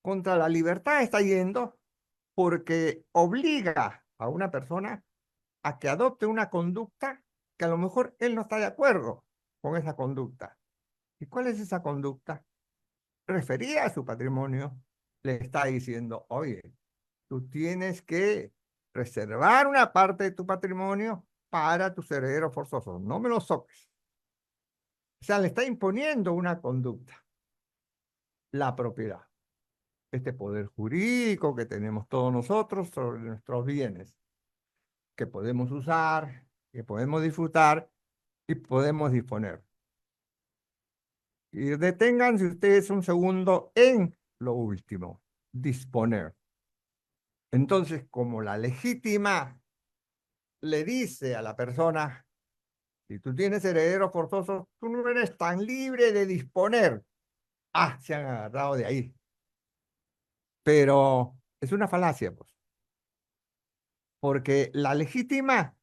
Contra la libertad está yendo porque obliga a una persona a que adopte una conducta que a lo mejor él no está de acuerdo con esa conducta. ¿Y cuál es esa conducta? Referida a su patrimonio, le está diciendo, oye, tú tienes que reservar una parte de tu patrimonio para tus herederos forzosos, no me lo soques. O sea, le está imponiendo una conducta, la propiedad, este poder jurídico que tenemos todos nosotros sobre nuestros bienes, que podemos usar, que podemos disfrutar y podemos disponer. Y deténganse ustedes un segundo en lo último, disponer. Entonces, como la legítima le dice a la persona, si tú tienes herederos forzosos, tú no eres tan libre de disponer. Ah, se han agarrado de ahí. Pero es una falacia, pues. Porque la legítima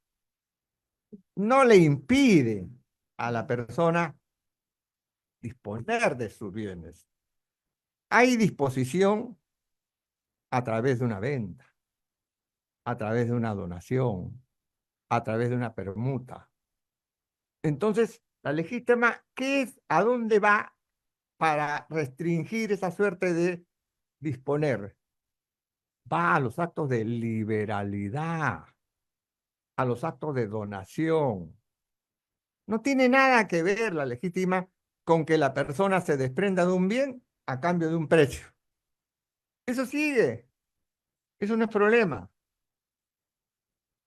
no le impide a la persona disponer de sus bienes. Hay disposición a través de una venta, a través de una donación, a través de una permuta. Entonces, la legítima, ¿qué es? ¿A dónde va para restringir esa suerte de disponer? Va a los actos de liberalidad, a los actos de donación. No tiene nada que ver la legítima con que la persona se desprenda de un bien a cambio de un precio. Eso sigue, eso no es problema.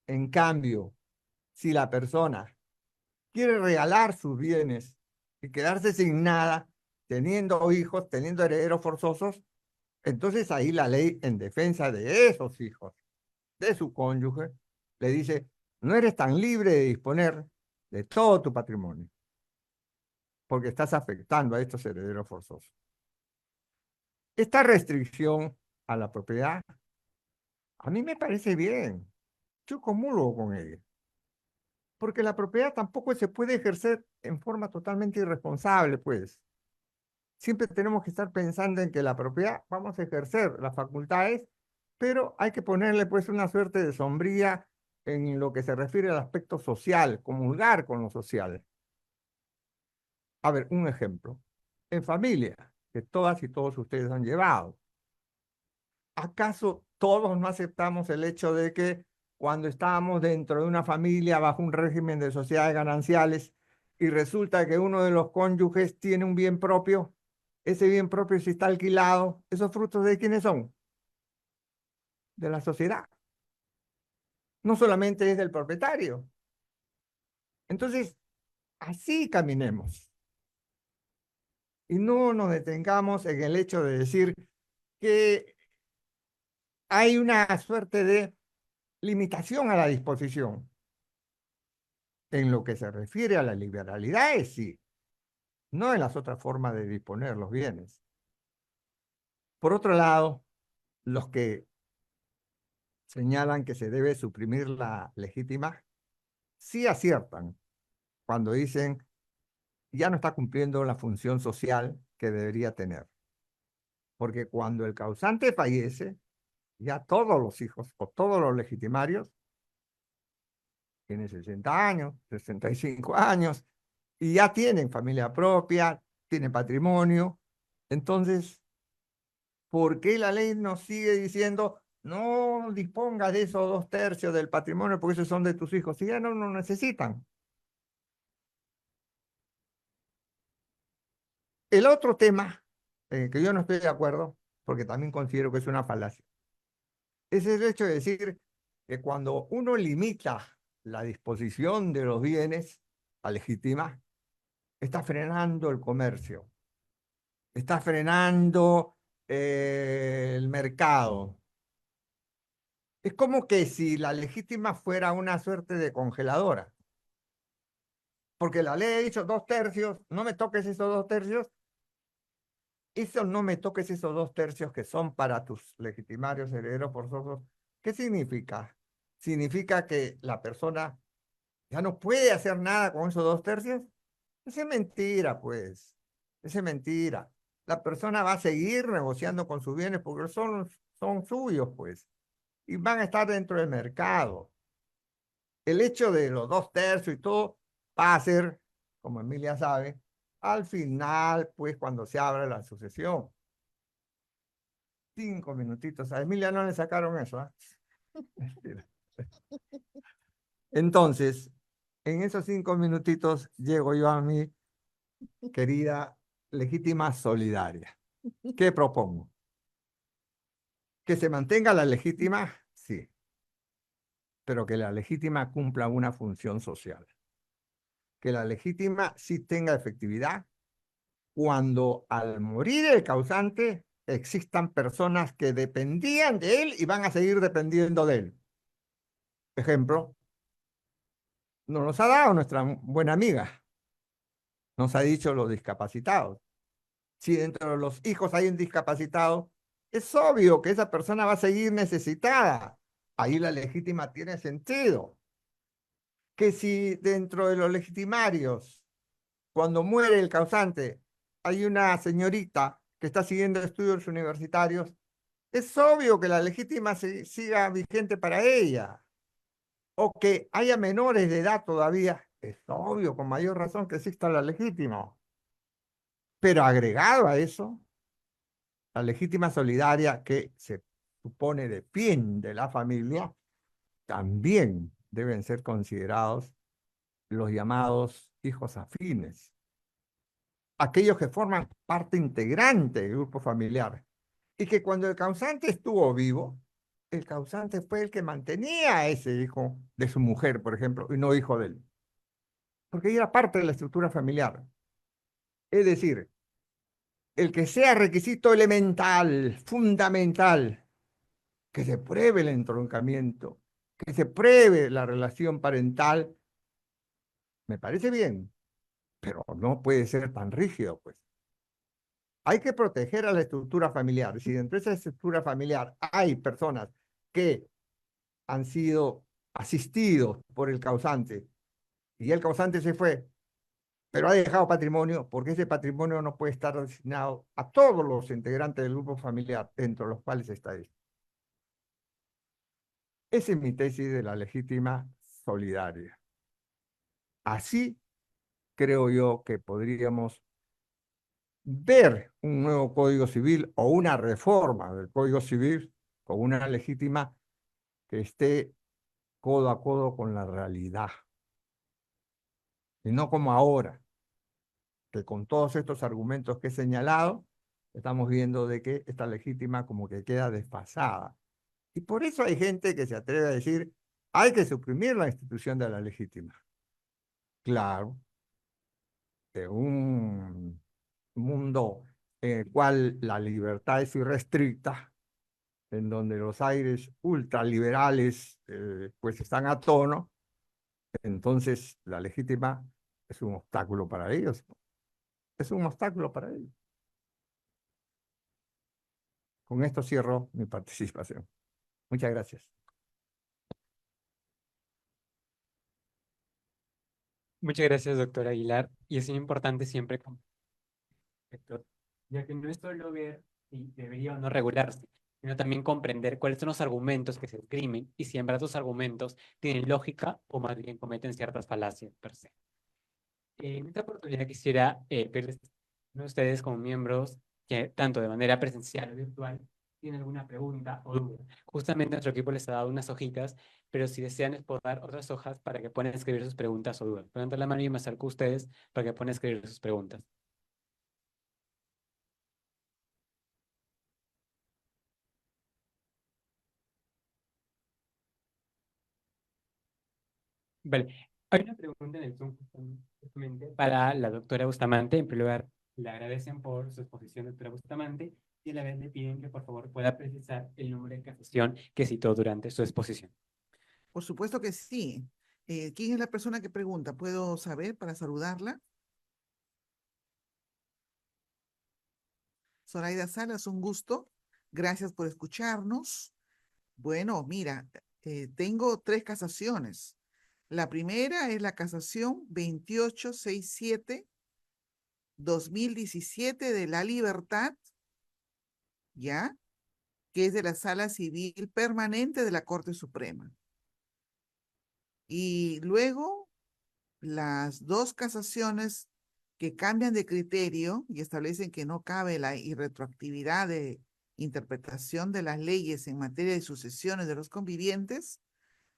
En cambio, si la persona quiere regalar sus bienes y quedarse sin nada, teniendo hijos, teniendo herederos forzosos, entonces ahí la ley en defensa de esos hijos, de su cónyuge, le dice, no eres tan libre de disponer de todo tu patrimonio, porque estás afectando a estos herederos forzosos. Esta restricción a la propiedad, a mí me parece bien, yo comulgo con ella, porque la propiedad tampoco se puede ejercer en forma totalmente irresponsable, pues. Siempre tenemos que estar pensando en que la propiedad, vamos a ejercer las facultades, pero hay que ponerle pues una suerte de sombría en lo que se refiere al aspecto social, comulgar con lo social. A ver, un ejemplo. En familia, que todas y todos ustedes han llevado, ¿acaso todos no aceptamos el hecho de que cuando estábamos dentro de una familia bajo un régimen de sociedades gananciales y resulta que uno de los cónyuges tiene un bien propio, ese bien propio si está alquilado, esos frutos de quiénes son? De la sociedad. No solamente es del propietario. Entonces, así caminemos. Y no nos detengamos en el hecho de decir que hay una suerte de limitación a la disposición. En lo que se refiere a la liberalidad es sí, no en las otras formas de disponer los bienes. Por otro lado, los que señalan que se debe suprimir la legítima, sí aciertan cuando dicen ya no está cumpliendo la función social que debería tener. Porque cuando el causante fallece, ya todos los hijos o todos los legitimarios tienen 60 años, 65 años, y ya tienen familia propia, tienen patrimonio. Entonces, ¿por qué la ley nos sigue diciendo no dispongas de esos 2/3 del patrimonio porque esos son de tus hijos? Si ya no lo necesitan. El otro tema que yo no estoy de acuerdo, porque también considero que es una falacia, es el hecho de decir que cuando uno limita la disposición de los bienes a legítima, está frenando el comercio, está frenando el mercado. Es como que si la legítima fuera una suerte de congeladora, porque la ley ha dicho 2/3, no me toques esos 2/3, eso no me toques esos 2/3 que son para tus legitimarios herederos forzosos. ¿Qué significa? Significa que la persona ya no puede hacer nada con esos 2/3. Esa es mentira, pues. Esa es mentira. La persona va a seguir negociando con sus bienes porque son suyos, pues. Y van a estar dentro del mercado. El hecho de los 2/3 y todo va a ser, como Emilia sabe, al final, pues, cuando se abra la sucesión. 5 minutitos. A Emilia no le sacaron eso, ¿ah? Entonces, en esos 5 minutitos llego yo a mi querida legítima solidaria. ¿Qué propongo? Que se mantenga la legítima, sí, pero que la legítima cumpla una función social. Que la legítima sí tenga efectividad cuando al morir el causante existan personas que dependían de él y van a seguir dependiendo de él. Ejemplo, nos los ha dado nuestra buena amiga. Nos ha dicho los discapacitados. Si dentro de los hijos hay un discapacitado, es obvio que esa persona va a seguir necesitada. Ahí la legítima tiene sentido. que si dentro de los legitimarios, cuando muere el causante, hay una señorita que está siguiendo estudios universitarios, es obvio que la legítima siga vigente para ella. O que haya menores de edad todavía, es obvio, con mayor razón que exista la legítima. Pero agregado a eso, la legítima solidaria que se supone defiende la familia, también deben ser considerados los llamados hijos afines, aquellos que forman parte integrante del grupo familiar, y que cuando el causante estuvo vivo, el causante fue el que mantenía a ese hijo de su mujer, por ejemplo, y no hijo de él, porque ella era parte de la estructura familiar. Es decir, el que sea requisito elemental, fundamental, que se pruebe el entroncamiento, que se pruebe la relación parental, me parece bien, pero no puede ser tan rígido, pues. Hay que proteger a la estructura familiar. Si dentro de esa estructura familiar hay personas que han sido asistidos por el causante y el causante se fue, pero ha dejado patrimonio, porque ese patrimonio no puede estar destinado a todos los integrantes del grupo familiar, dentro de los cuales está él. Esa es mi tesis de la legítima solidaria. Así creo yo que podríamos ver un nuevo Código Civil o una reforma del Código Civil con una legítima que esté codo a codo con la realidad. Y no como ahora, que con todos estos argumentos que he señalado, estamos viendo de que esta legítima como que queda desfasada. Y por eso hay gente que se atreve a decir, hay que suprimir la institución de la legítima. Claro, en un mundo en el cual la libertad es irrestricta, en donde los aires ultraliberales pues están a tono, entonces la legítima es un obstáculo para ellos. Es un obstáculo para ellos. Con esto cierro mi participación. Muchas gracias. Muchas gracias, doctor Aguilar. Y es importante siempre, ya que no es solo ver si debería o no regularse, sino también comprender cuáles son los argumentos que se esgrimen y si en verdad esos argumentos tienen lógica o más bien cometen ciertas falacias per se. En esta oportunidad quisiera pedirles a ustedes como miembros que tanto de manera presencial o virtual tienen alguna pregunta o duda. Justamente nuestro equipo les ha dado unas hojitas, pero si desean les puedo dar otras hojas para que puedan escribir sus preguntas o dudas. Levanten la mano y me acerco a ustedes para que puedan escribir sus preguntas. Vale, hay una pregunta en el Zoom justamente para la doctora Bustamante. En primer lugar, le agradecen por su exposición, doctora Bustamante, y a la vez le piden que por favor pueda precisar el número de casación que citó durante su exposición. Por supuesto que sí. ¿Quién es la persona que pregunta? ¿Puedo saber para saludarla? Zoraida Salas, un gusto. Gracias por escucharnos. Bueno, mira, tengo 3 casaciones. La primera es la casación 2867-2017 de La Libertad, ¿ya? Que es de la Sala Civil Permanente de la Corte Suprema. Y luego las 2 casaciones que cambian de criterio y establecen que no cabe la irretroactividad de interpretación de las leyes en materia de sucesiones de los convivientes,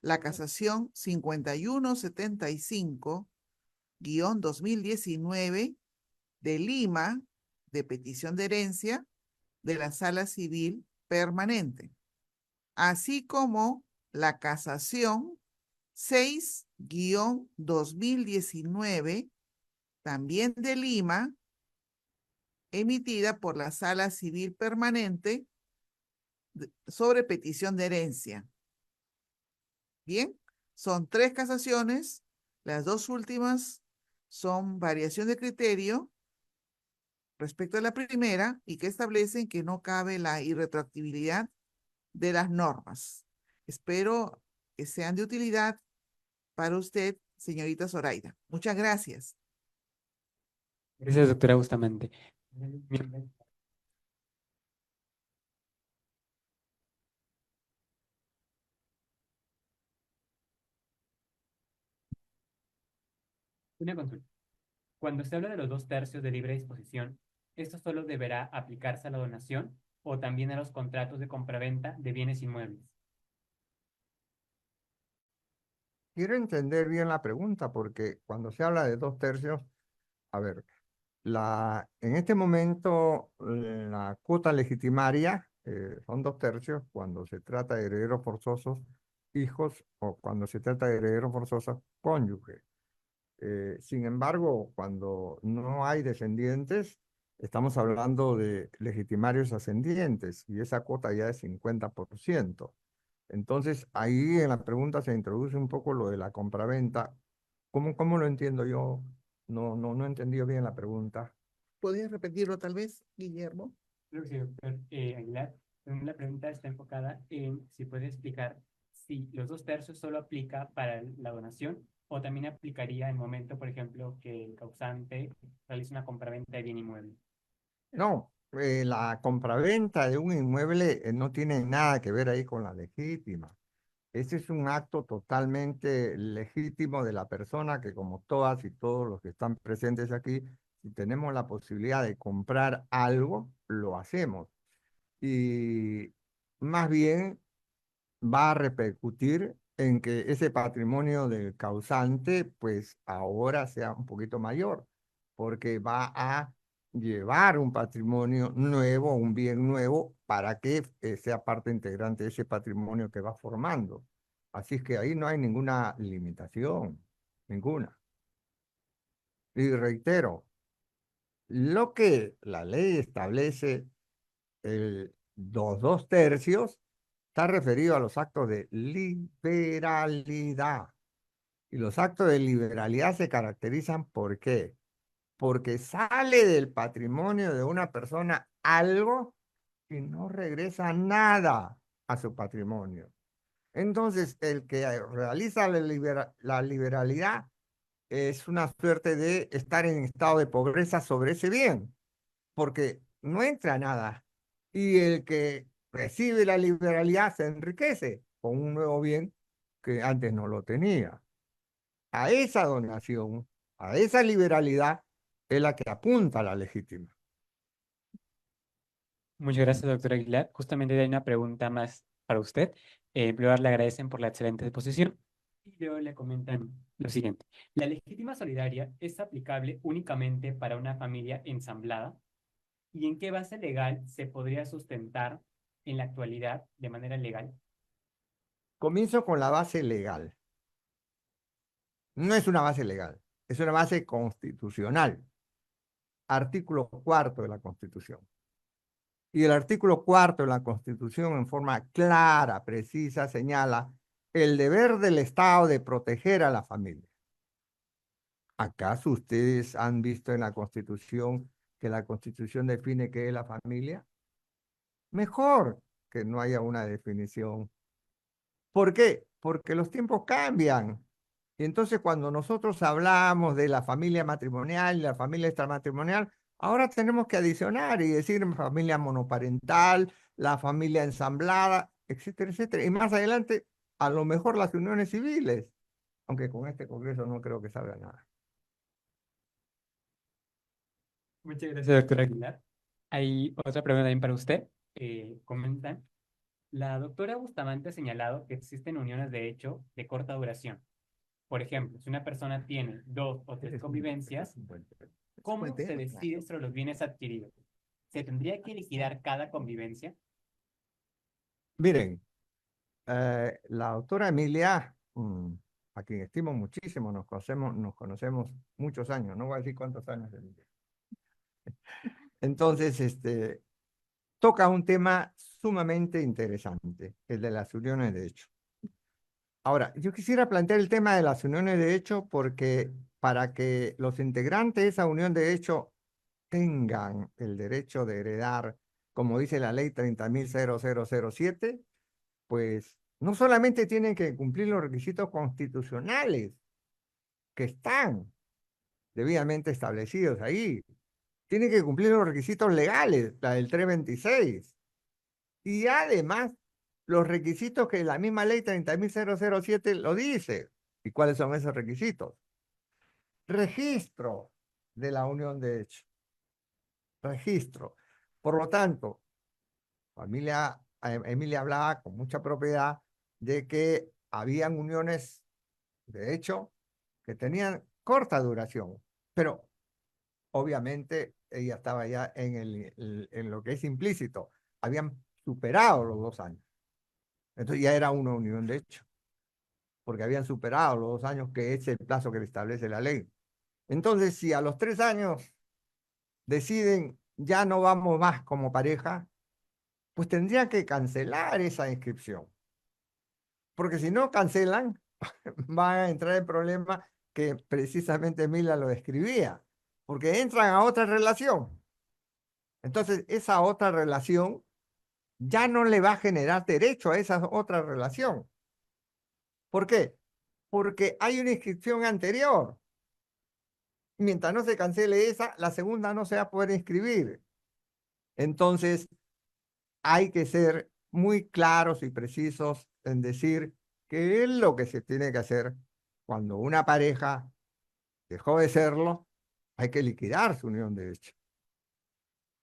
la casación 5175-2019 de Lima, de petición de herencia, de la Sala Civil Permanente, así como la casación 6-2019, también de Lima, emitida por la Sala Civil Permanente sobre petición de herencia. Bien, son 3 casaciones, las 2 últimas son variación de criterio respecto a la primera y que establecen que no cabe la irretroactibilidad de las normas. Espero que sean de utilidad para usted señorita Zoraida. Muchas gracias. Gracias, doctora Bustamante. Una consulta. Cuando se habla de los 2/3 de libre disposición, ¿esto solo deberá aplicarse a la donación o también a los contratos de compraventa de bienes inmuebles? Quiero entender bien la pregunta porque cuando se habla de 2/3, a ver, en este momento la cuota legitimaria son 2/3 cuando se trata de herederos forzosos, hijos, o cuando se trata de herederos forzosos, cónyuge. Sin embargo, cuando no hay descendientes, estamos hablando de legitimarios ascendientes y esa cuota ya es 50%. Entonces, ahí en la pregunta se introduce un poco lo de la compraventa. ¿Cómo lo entiendo yo? No he entendido bien la pregunta. ¿Podrías repetirlo tal vez, Guillermo? Creo que sí, doctor Aguilar. La pregunta está enfocada en si puede explicar si los 2/3 solo aplica para la donación o también aplicaría en el momento, por ejemplo, que el causante realice una compraventa de bien inmueble. No, la compraventa de un inmueble no tiene nada que ver ahí con la legítima. Ese es un acto totalmente legítimo de la persona que, como todas y todos los que están presentes aquí, si tenemos la posibilidad de comprar algo, lo hacemos. Y más bien va a repercutir en que ese patrimonio del causante, pues ahora sea un poquito mayor, porque va a llevar un patrimonio nuevo, un bien nuevo, para que sea parte integrante de ese patrimonio que va formando. Así es que ahí no hay ninguna limitación, ninguna. Y reitero, lo que la ley establece, los 2/3, está referido a los actos de liberalidad. Y los actos de liberalidad se caracterizan ¿por qué? Porque sale del patrimonio de una persona algo y no regresa nada a su patrimonio. Entonces, el que realiza la liberalidad es una suerte de estar en estado de pobreza sobre ese bien, porque no entra nada. Y el que recibe la liberalidad se enriquece con un nuevo bien que antes no lo tenía. A esa donación, a esa liberalidad, es la que apunta la legítima. Muchas gracias, doctor Aguilar. Justamente hay una pregunta más para usted. En primer lugar, le agradecen por la excelente exposición y luego le comentan lo siguiente. ¿La legítima solidaria es aplicable únicamente para una familia ensamblada? ¿Y en qué base legal se podría sustentar en la actualidad de manera legal? Comienzo con la base legal. No es una base legal, es una base constitucional. Artículo 4 de la Constitución. Y el artículo 4 de la Constitución, en forma clara, precisa, señala el deber del Estado de proteger a la familia. ¿Acaso ustedes han visto en la Constitución que la Constitución define qué es la familia? Mejor que no haya una definición. ¿Por qué? Porque los tiempos cambian. Y entonces cuando nosotros hablamos de la familia matrimonial y la familia extramatrimonial, ahora tenemos que adicionar y decir familia monoparental, la familia ensamblada, etcétera, etcétera. Y más adelante, a lo mejor las uniones civiles, aunque con este Congreso no creo que salga nada. Muchas gracias, doctor Aguilar. Hay otra pregunta también para usted. Comentan. La doctora Bustamante ha señalado que existen uniones de hecho de corta duración. Por ejemplo, si una persona tiene 2 o 3 convivencias, ¿cómo se decide sobre los bienes adquiridos? ¿Se tendría que liquidar cada convivencia? Miren, la doctora Emilia, a quien estimo muchísimo, nos conocemos muchos años, no voy a decir cuántos años, Emilia. Entonces, toca un tema sumamente interesante, el de las uniones de hecho. Ahora, yo quisiera plantear el tema de las uniones de hecho porque para que los integrantes de esa unión de hecho tengan el derecho de heredar, como dice la ley 30.0007, pues no solamente tienen que cumplir los requisitos constitucionales, que están debidamente establecidos ahí. Tienen que cumplir los requisitos legales, la del 326. Y además, los requisitos que la misma ley 30.007 lo dice. ¿Y cuáles son esos requisitos? Registro de la unión de hecho. Registro. Por lo tanto, Emilia hablaba con mucha propiedad de que habían uniones de hecho que tenían corta duración, pero obviamente ella estaba ya en lo que es implícito. Habían superado los 2 años. Entonces ya era una unión de hecho, porque habían superado los 2 años, que es el plazo que establece la ley. Entonces, si a los 3 años deciden ya no vamos más como pareja, pues tendrían que cancelar esa inscripción. Porque si no cancelan, van a entrar en problema que precisamente Mila lo describía, porque entran a otra relación. Entonces, esa otra relación ya no le va a generar derecho a esa otra relación. ¿Por qué? Porque hay una inscripción anterior. Mientras no se cancele esa, la segunda no se va a poder inscribir. Entonces, hay que ser muy claros y precisos en decir qué es lo que se tiene que hacer cuando una pareja dejó de serlo. Hay que liquidar su unión de hecho.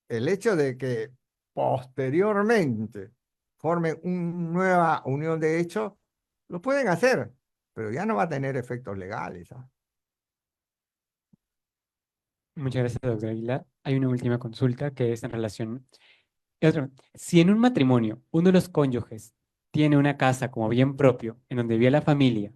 El hecho de que posteriormente formen una nueva unión de hecho, lo pueden hacer, pero ya no va a tener efectos legales, ¿ah? Muchas gracias, doctora Aguilar. Hay una última consulta que es en relación. Si en un matrimonio uno de los cónyuges tiene una casa como bien propio, en donde vive la familia,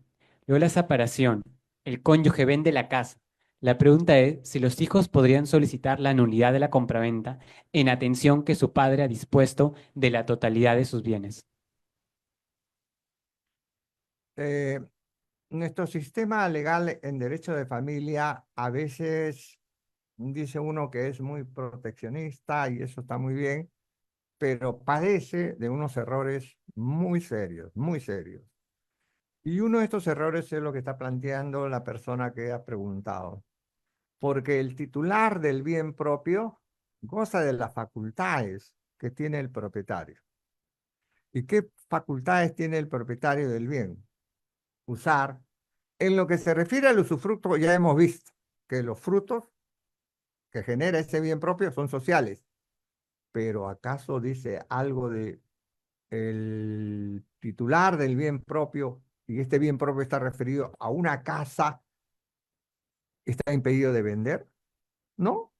luego la separación, el cónyuge vende la casa. La pregunta es si los hijos podrían solicitar la nulidad de la compraventa en atención que su padre ha dispuesto de la totalidad de sus bienes. Eh, Nuestro sistema legal en derecho de familia a veces dice uno que es muy proteccionista y eso está muy bien, pero padece de unos errores muy serios, muy serios. Y uno de estos errores es lo que está planteando la persona que ha preguntado, porque el titular del bien propio goza de las facultades que tiene el propietario. ¿Y qué facultades tiene el propietario del bien? Usar. En lo que se refiere al usufructo, ya hemos visto que los frutos que genera ese bien propio son sociales, pero ¿acaso dice algo de el titular del bien propio y este bien propio está referido a una casa, está impedido de vender? No,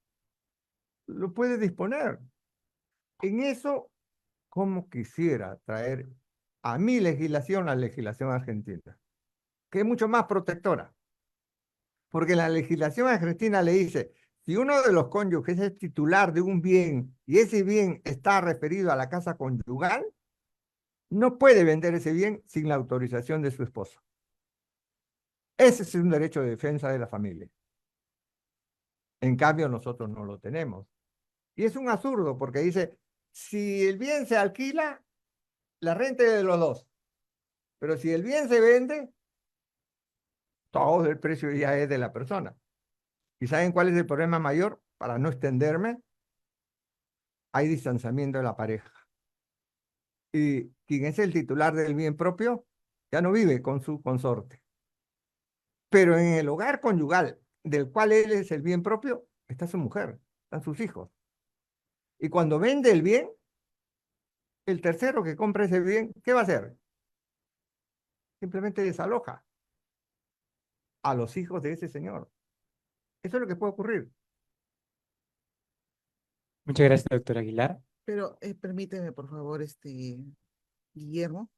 lo puede disponer. En eso, como quisiera traer a mi legislación la legislación argentina, que es mucho más protectora, porque la legislación argentina le dice, si uno de los cónyuges es titular de un bien y ese bien está referido a la casa conyugal, no puede vender ese bien sin la autorización de su esposo. Ese es un derecho de defensa de la familia. En cambio, nosotros no lo tenemos. Y es un absurdo porque dice, si el bien se alquila, la renta es de los dos. Pero si el bien se vende, todo el precio ya es de la persona. ¿Y saben cuál es el problema mayor? Para no extenderme, hay distanciamiento de la pareja. Y quien es el titular del bien propio ya no vive con su consorte. Pero en el hogar conyugal, del cual él es el bien propio, está su mujer, están sus hijos. Y cuando vende el bien, el tercero que compra ese bien, ¿qué va a hacer? Simplemente desaloja a los hijos de ese señor. Eso es lo que puede ocurrir. Muchas gracias, doctora Aguilar. Pero permíteme, por favor, Guillermo.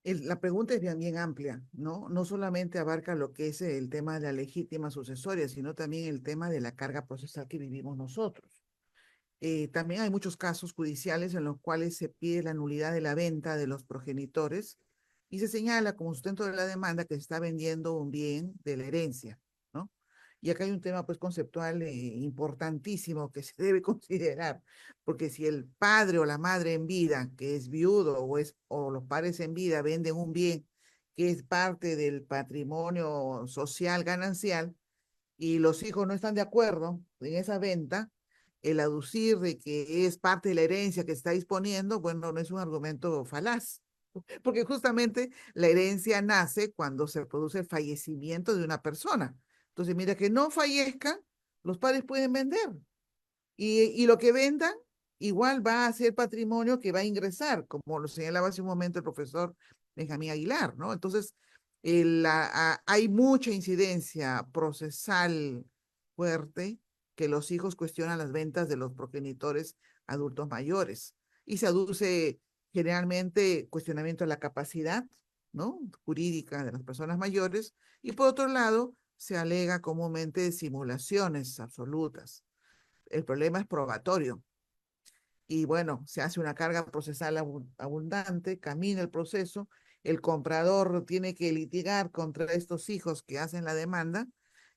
La pregunta es bien, bien amplia, ¿no? No solamente abarca lo que es el tema de la legítima sucesoria, sino también el tema de la carga procesal que vivimos nosotros. También hay muchos casos judiciales en los cuales se pide la nulidad de la venta de los progenitores y se señala como sustento de la demanda que se está vendiendo un bien de la herencia, ¿no? Y acá hay un tema pues conceptual importantísimo que se debe considerar, porque si el padre o la madre en vida, que es viudo o los padres en vida venden un bien que es parte del patrimonio social ganancial, y los hijos no están de acuerdo en esa venta, el aducir de que es parte de la herencia que está disponiendo, bueno, no es un argumento falaz, porque justamente la herencia nace cuando se produce el fallecimiento de una persona. Entonces, mira, que no fallezcan, los padres pueden vender y lo que vendan igual va a ser patrimonio que va a ingresar, como lo señalaba hace un momento el profesor Benjamín Aguilar, ¿no? Entonces, hay mucha incidencia procesal fuerte que los hijos cuestionan las ventas de los progenitores adultos mayores y se aduce generalmente cuestionamiento de la capacidad, ¿no? Jurídica de las personas mayores, y por otro lado se alega comúnmente simulaciones absolutas. El problema es probatorio. Y bueno, se hace una carga procesal abundante, camina el proceso, el comprador tiene que litigar contra estos hijos que hacen la demanda,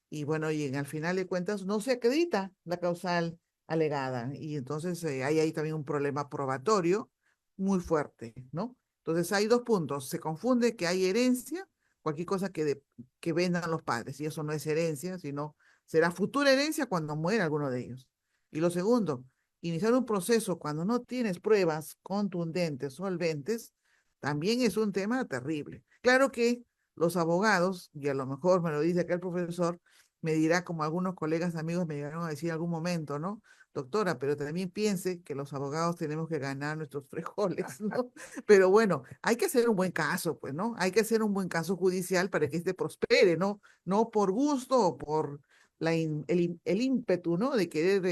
y bueno, y al final de cuentas no se acredita la causal alegada, y entonces hay ahí también un problema probatorio muy fuerte, ¿no? Entonces hay dos puntos: se confunde que hay herencia, cualquier cosa que vendan los padres, y eso no es herencia, sino será futura herencia cuando muera alguno de ellos. Y lo segundo, iniciar un proceso cuando no tienes pruebas contundentes, solventes, también es un tema terrible. Claro que los abogados, y a lo mejor me lo dice acá el profesor, me dirá, como algunos colegas amigos me llegaron a decir en algún momento, ¿no? Doctora, pero también piense que los abogados tenemos que ganar nuestros frijoles, ¿no? Pero bueno, hay que hacer un buen caso, pues, ¿no? Hay que hacer un buen caso judicial para que este prospere, ¿no? No por gusto o por el ímpetu, ¿no? De querer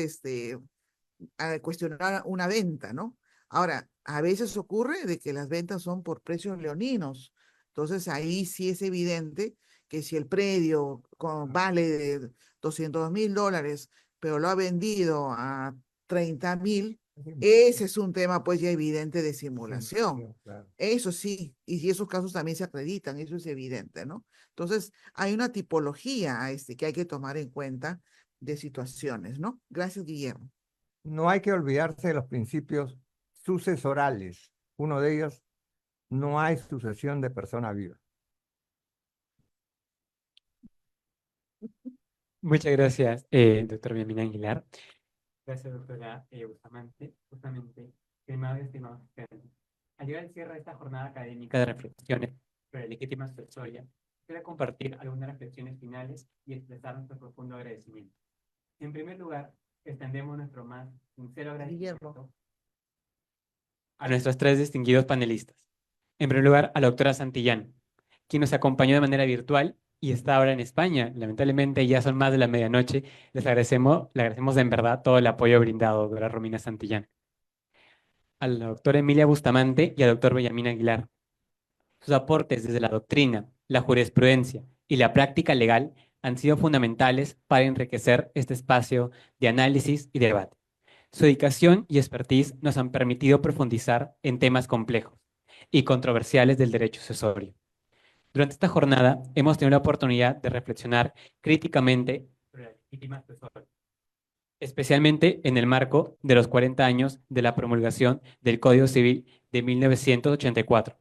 a cuestionar una venta, ¿no? Ahora, a veces ocurre de que las ventas son por precios leoninos. Entonces, ahí sí es evidente que si el predio vale de $200,000, pero lo ha vendido a 30,000, ese es un tema pues ya evidente de simulación. Claro. Eso sí, y si esos casos también se acreditan, eso es evidente, ¿no? Entonces, hay una tipología que hay que tomar en cuenta de situaciones, ¿no? Gracias, Guillermo. No hay que olvidarse de los principios sucesorales. Uno de ellos, no hay sucesión de persona viva. Muchas gracias, doctor Benjamín Aguilar. Gracias, doctora Bustamante. Justamente, estimados estudiantes, al llegar al cierre de esta jornada académica de reflexiones sobre legítima sucesoria, quiero compartir algunas reflexiones finales y expresar nuestro profundo agradecimiento. En primer lugar, extendemos nuestro más sincero agradecimiento a nuestros tres distinguidos panelistas. En primer lugar, a la doctora Santillán, quien nos acompañó de manera virtual y está ahora en España. Lamentablemente ya son más de la medianoche. Le agradecemos en verdad todo el apoyo brindado, doctora Romina Santillán. A la doctora Emilia Bustamante y al doctor Benjamín Aguilar. Sus aportes desde la doctrina, la jurisprudencia y la práctica legal han sido fundamentales para enriquecer este espacio de análisis y debate. Su dedicación y expertise nos han permitido profundizar en temas complejos y controversiales del derecho sucesorio. Durante esta jornada hemos tenido la oportunidad de reflexionar críticamente sobre la legítima sucesoria, especialmente en el marco de los 40 años de la promulgación del Código Civil de 1984.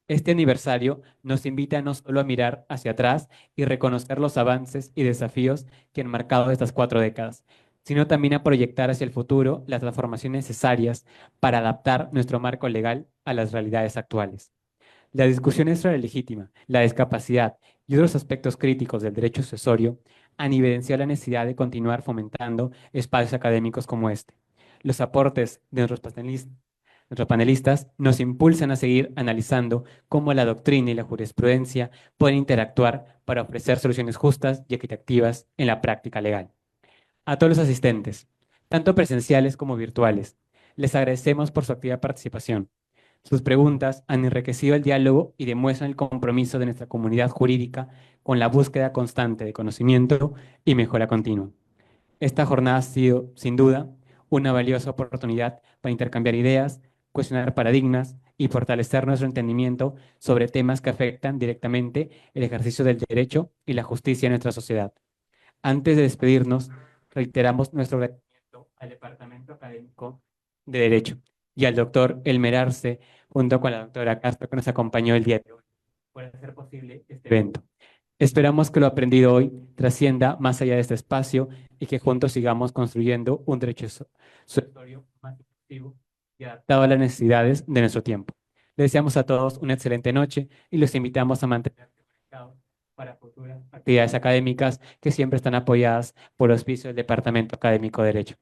Este aniversario nos invita no solo a mirar hacia atrás y reconocer los avances y desafíos que han marcado estas 4 décadas, sino también a proyectar hacia el futuro las transformaciones necesarias para adaptar nuestro marco legal a las realidades actuales. La discusión sobre la legítima, la discapacidad y otros aspectos críticos del derecho sucesorio han evidenciado la necesidad de continuar fomentando espacios académicos como este. Los aportes de nuestros panelistas nos impulsan a seguir analizando cómo la doctrina y la jurisprudencia pueden interactuar para ofrecer soluciones justas y equitativas en la práctica legal. A todos los asistentes, tanto presenciales como virtuales, les agradecemos por su activa participación. Sus preguntas han enriquecido el diálogo y demuestran el compromiso de nuestra comunidad jurídica con la búsqueda constante de conocimiento y mejora continua. Esta jornada ha sido, sin duda, una valiosa oportunidad para intercambiar ideas, cuestionar paradigmas y fortalecer nuestro entendimiento sobre temas que afectan directamente el ejercicio del derecho y la justicia en nuestra sociedad. Antes de despedirnos, reiteramos nuestro agradecimiento al Departamento Académico de Derecho y al doctor Elmer Arce, junto con la doctora Castro, que nos acompañó el día de hoy, por hacer posible este evento. Esperamos que lo aprendido hoy trascienda más allá de este espacio y que juntos sigamos construyendo un derecho sucesorio más efectivo y adaptado a las necesidades de nuestro tiempo. Les deseamos a todos una excelente noche y los invitamos a mantenerse conectados para futuras actividades académicas que siempre están apoyadas por auspicio del Departamento Académico de Derecho.